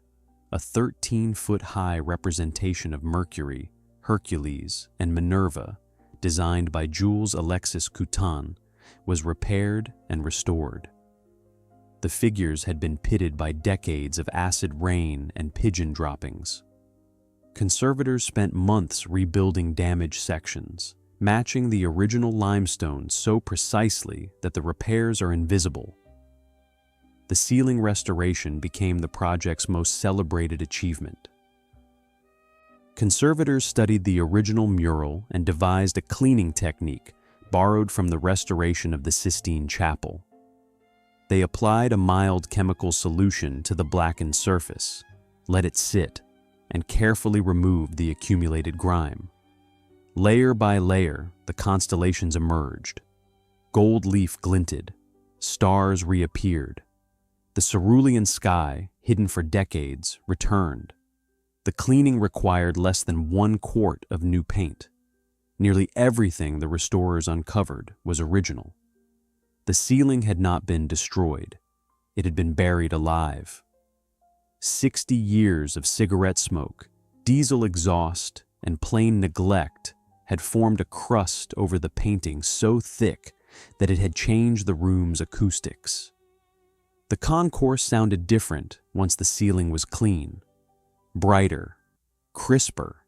a 13-foot-high representation of Mercury, Hercules, and Minerva, designed by Jules Alexis Coutan, was repaired and restored. The figures had been pitted by decades of acid rain and pigeon droppings. Conservators spent months rebuilding damaged sections, matching the original limestone so precisely that the repairs are invisible. The ceiling restoration became the project's most celebrated achievement. Conservators studied the original mural and devised a cleaning technique borrowed from the restoration of the Sistine Chapel. They applied a mild chemical solution to the blackened surface, let it sit, and carefully removed the accumulated grime. Layer by layer, the constellations emerged. Gold leaf glinted, stars reappeared. The cerulean sky, hidden for decades, returned. The cleaning required less than 1 quart of new paint. Nearly everything the restorers uncovered was original. The ceiling had not been destroyed. It had been buried alive. 60 years of cigarette smoke, diesel exhaust, and plain neglect had formed a crust over the painting so thick that it had changed the room's acoustics. The concourse sounded different once the ceiling was clean, brighter, crisper,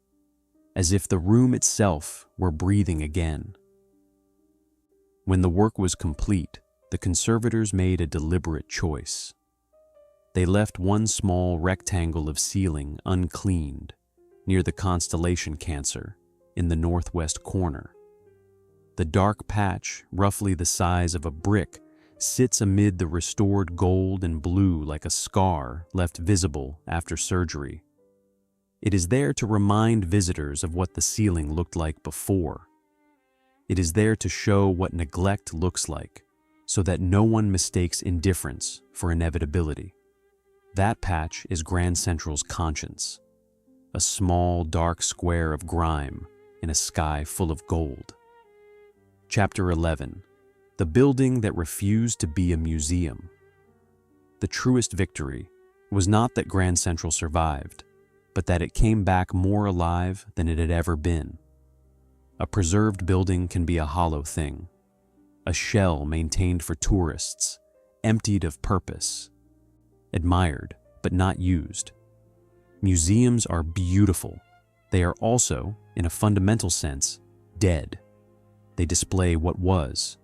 as if the room itself were breathing again. When the work was complete, the conservators made a deliberate choice. They left one small rectangle of ceiling uncleaned, near the constellation Cancer, in the northwest corner. The dark patch, roughly the size of a brick, sits amid the restored gold and blue like a scar left visible after surgery. It is there to remind visitors of what the ceiling looked like before. It is there to show what neglect looks like, so that no one mistakes indifference for inevitability. That patch is Grand Central's conscience, a small, dark square of grime in a sky full of gold. Chapter 11. The building that refused to be a museum. The truest victory was not that Grand Central survived, but that it came back more alive than it had ever been. A preserved building can be a hollow thing, a shell maintained for tourists, emptied of purpose, admired but not used. Museums are beautiful. They are also, in a fundamental sense, dead. They display what was.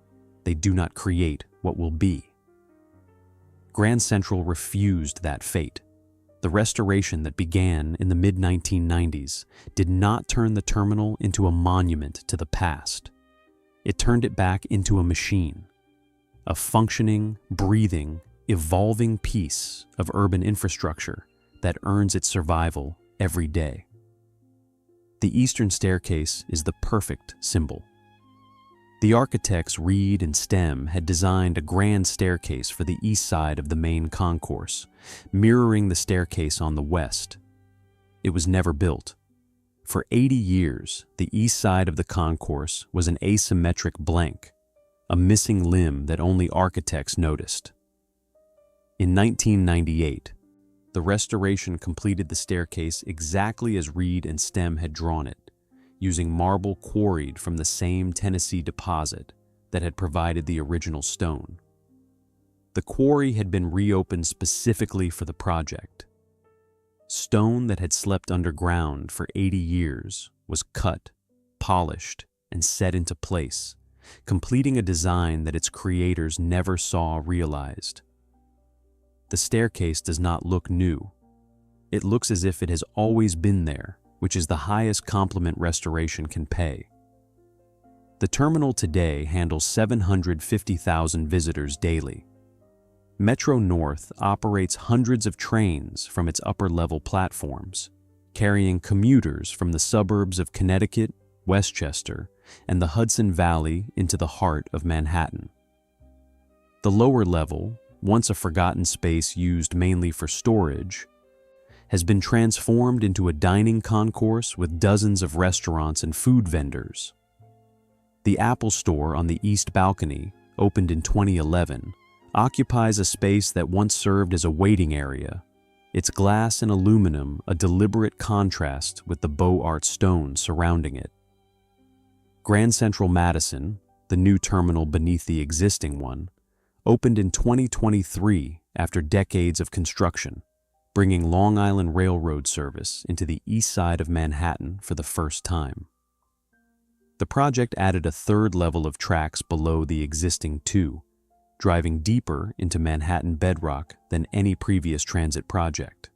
They do not create what will be. Grand Central refused that fate. The restoration that began in the mid-1990s did not turn the terminal into a monument to the past. It turned it back into a machine, a functioning, breathing, evolving piece of urban infrastructure that earns its survival every day. The eastern staircase is the perfect symbol. The architects Reed and Stem had designed a grand staircase for the east side of the main concourse, mirroring the staircase on the west. It was never built. For 80 years, the east side of the concourse was an asymmetric blank, a missing limb that only architects noticed. In 1998, the restoration completed the staircase exactly as Reed and Stem had drawn it, using marble quarried from the same Tennessee deposit that had provided the original stone. The quarry had been reopened specifically for the project. Stone that had slept underground for 80 years was cut, polished, and set into place, completing a design that its creators never saw realized. The staircase does not look new. It looks as if it has always been there, which is the highest compliment restoration can pay. The terminal today handles 750,000 visitors daily. Metro North operates hundreds of trains from its upper-level platforms, carrying commuters from the suburbs of Connecticut, Westchester, and the Hudson Valley into the heart of Manhattan. The lower level, once a forgotten space used mainly for storage, has been transformed into a dining concourse with dozens of restaurants and food vendors. The Apple Store on the east balcony, opened in 2011, occupies a space that once served as a waiting area, its glass and aluminum a deliberate contrast with the Beaux-Arts stone surrounding it. Grand Central Madison, the new terminal beneath the existing one, opened in 2023 after decades of construction, bringing Long Island Railroad service into the east side of Manhattan for the first time. The project added a third level of tracks below the existing two, driving deeper into Manhattan bedrock than any previous transit project.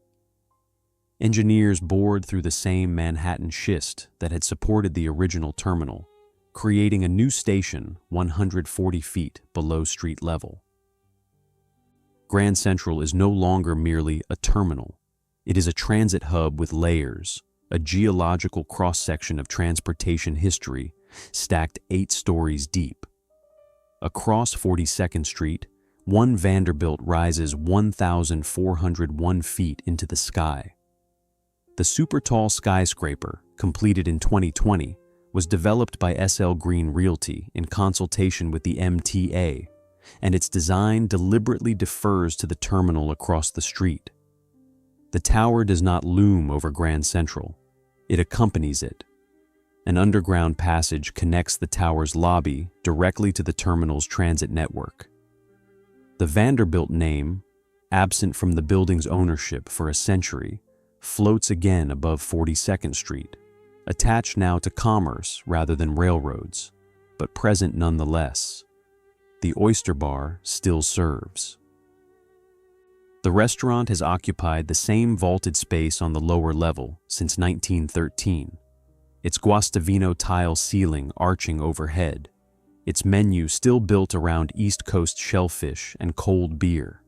Engineers bored through the same Manhattan schist that had supported the original terminal, creating a new station 140 feet below street level. Grand Central is no longer merely a terminal. It is a transit hub with layers, a geological cross-section of transportation history stacked 8 stories deep. Across 42nd Street, one Vanderbilt rises 1,401 feet into the sky. The super-tall skyscraper, completed in 2020, was developed by SL Green Realty in consultation with the MTA, and its design deliberately defers to the terminal across the street. The tower does not loom over Grand Central. It accompanies it. An underground passage connects the tower's lobby directly to the terminal's transit network. The Vanderbilt name, absent from the building's ownership for a century, floats again above 42nd Street, attached now to commerce rather than railroads, but present nonetheless. The Oyster Bar still serves. The restaurant has occupied the same vaulted space on the lower level since 1913, its Guastavino tile ceiling arching overhead, its menu still built around East Coast shellfish and cold beer.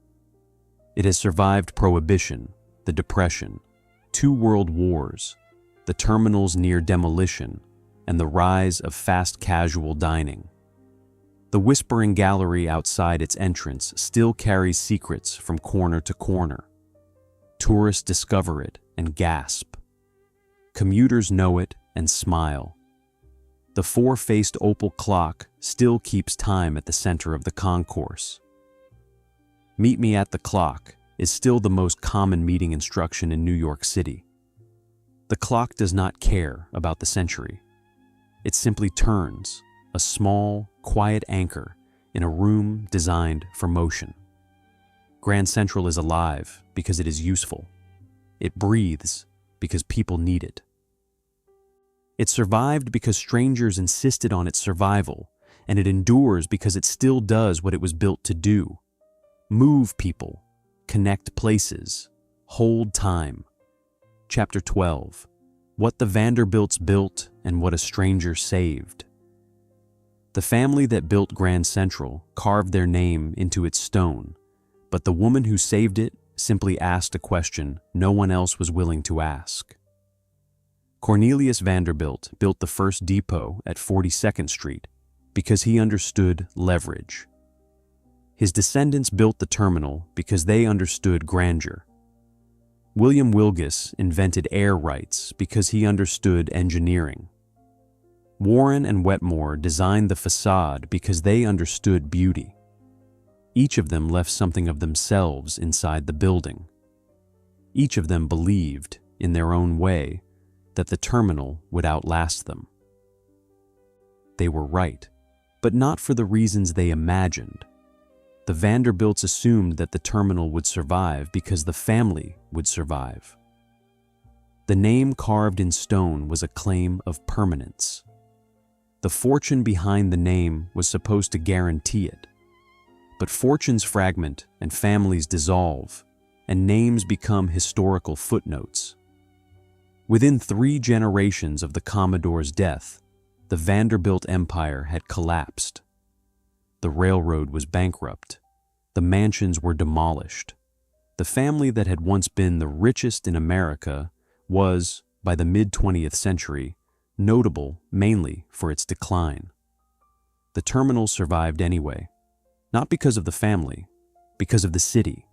It has survived Prohibition, the Depression, 2 world wars, the terminal's near demolition, and the rise of fast casual dining. The Whispering Gallery outside its entrance still carries secrets from corner to corner. Tourists discover it and gasp. Commuters know it and smile. The 4-faced opal clock still keeps time at the center of the concourse. "Meet me at the clock" is still the most common meeting instruction in New York City. The clock does not care about the century. It simply turns, a small, quiet anchor in a room designed for motion. Grand Central is alive because it is useful. It breathes because people need it. It survived because strangers insisted on its survival, and it endures because it still does what it was built to do: move people, connect places, hold time. Chapter 12. What the Vanderbilts built and what a stranger saved. The family that built Grand Central carved their name into its stone, but the woman who saved it simply asked a question no one else was willing to ask. Cornelius Vanderbilt built the first depot at 42nd Street because he understood leverage. His descendants built the terminal because they understood grandeur. William Wilgus invented air rights because he understood engineering. Warren and Wetmore designed the facade because they understood beauty. Each of them left something of themselves inside the building. Each of them believed, in their own way, that the terminal would outlast them. They were right, but not for the reasons they imagined. The Vanderbilts assumed that the terminal would survive because the family would survive. The name carved in stone was a claim of permanence. The fortune behind the name was supposed to guarantee it. But fortunes fragment and families dissolve, and names become historical footnotes. Within 3 generations of the Commodore's death, the Vanderbilt empire had collapsed. The railroad was bankrupt. The mansions were demolished. The family that had once been the richest in America was, by the mid-20th century, notable mainly for its decline. The terminal survived anyway, not because of the family, because of the city.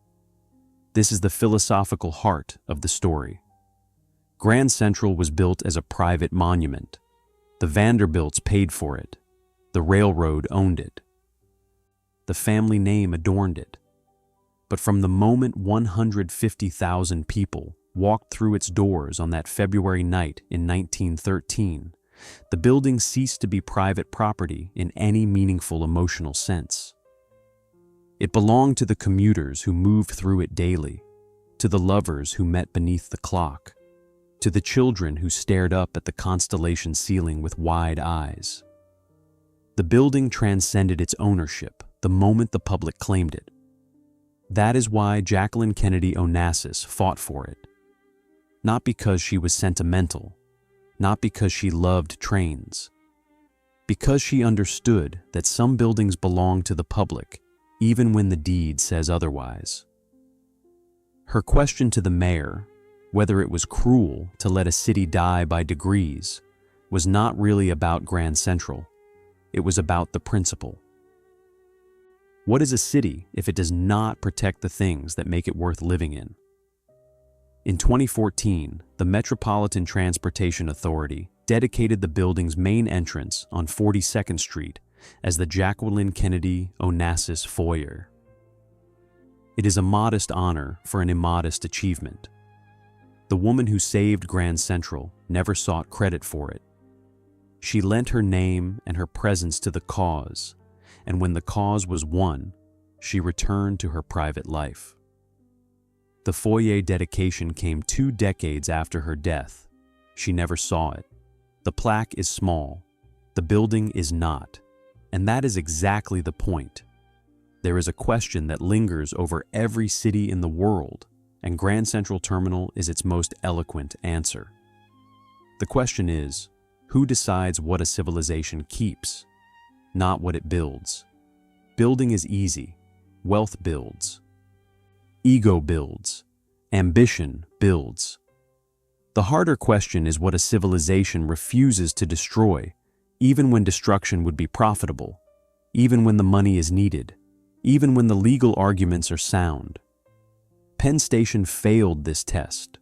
This is the philosophical heart of the story. Grand Central was built as a private monument. The Vanderbilts paid for it. The railroad owned it. The family name adorned it. But from the moment 150,000 people walked through its doors on that February night in 1913, the building ceased to be private property in any meaningful emotional sense. It belonged to the commuters who moved through it daily, to the lovers who met beneath the clock, to the children who stared up at the constellation ceiling with wide eyes. The building transcended its ownership the moment the public claimed it. That is why Jacqueline Kennedy Onassis fought for it. Not because she was sentimental, not because she loved trains, because she understood that some buildings belong to the public, even when the deed says otherwise. Her question to the mayor, whether it was cruel to let a city die by degrees, was not really about Grand Central. It was about the principle. What is a city if it does not protect the things that make it worth living in? In 2014, the Metropolitan Transportation Authority dedicated the building's main entrance on 42nd Street as the Jacqueline Kennedy Onassis Foyer. It is a modest honor for an immodest achievement. The woman who saved Grand Central never sought credit for it. She lent her name and her presence to the cause, and when the cause was won, she returned to her private life. The foyer dedication came 2 decades after her death. She never saw it. The plaque is small. The building is not. And that is exactly the point. There is a question that lingers over every city in the world, and Grand Central Terminal is its most eloquent answer. The question is, who decides what a civilization keeps, not what it builds? Building is easy. Wealth builds. Ego builds. Ambition builds. The harder question is what a civilization refuses to destroy, even when destruction would be profitable, even when the money is needed, even when the legal arguments are sound. Penn Station failed this test.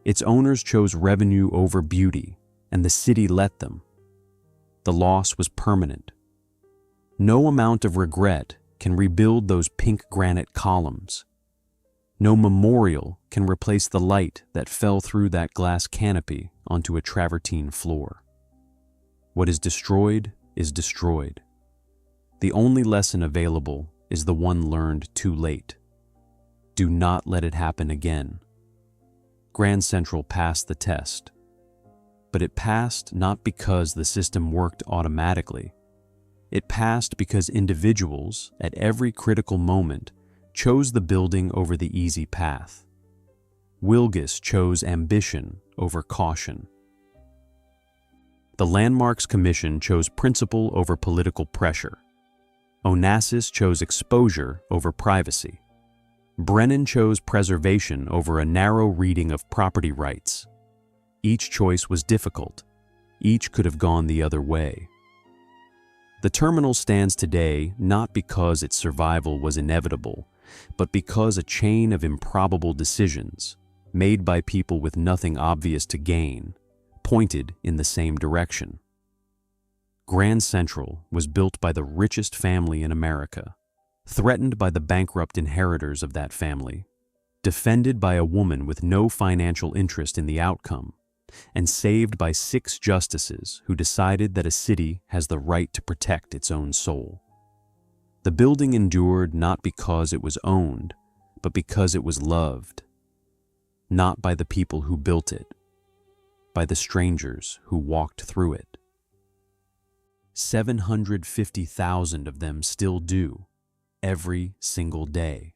Its owners chose revenue over beauty, and the city let them. The loss was permanent. No amount of regret can rebuild those pink granite columns. No memorial can replace the light that fell through that glass canopy onto a travertine floor. What is destroyed is destroyed. The only lesson available is the one learned too late. Do not let it happen again. Grand Central passed the test. But it passed not because the system worked automatically. It passed because individuals, at every critical moment, chose the building over the easy path. Wilgus chose ambition over caution. The Landmarks Commission chose principle over political pressure. Onassis chose exposure over privacy. Brennan chose preservation over a narrow reading of property rights. Each choice was difficult. Each could have gone the other way. The terminal stands today not because its survival was inevitable, but because a chain of improbable decisions, made by people with nothing obvious to gain, pointed in the same direction. Grand Central was built by the richest family in America, threatened by the bankrupt inheritors of that family, defended by a woman with no financial interest in the outcome, and saved by 6 justices who decided that a city has the right to protect its own soul. The building endured not because it was owned, but because it was loved. Not by the people who built it, by the strangers who walked through it. 750,000 of them still do, every single day.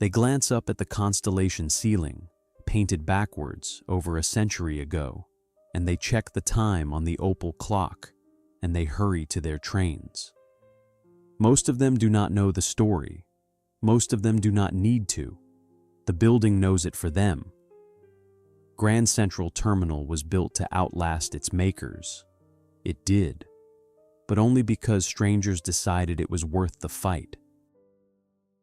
They glance up at the constellation ceiling, painted backwards over a century ago, and they check the time on the opal clock, and they hurry to their trains. Most of them do not know the story. Most of them do not need to. The building knows it for them. Grand Central Terminal was built to outlast its makers. It did, but only because strangers decided it was worth the fight.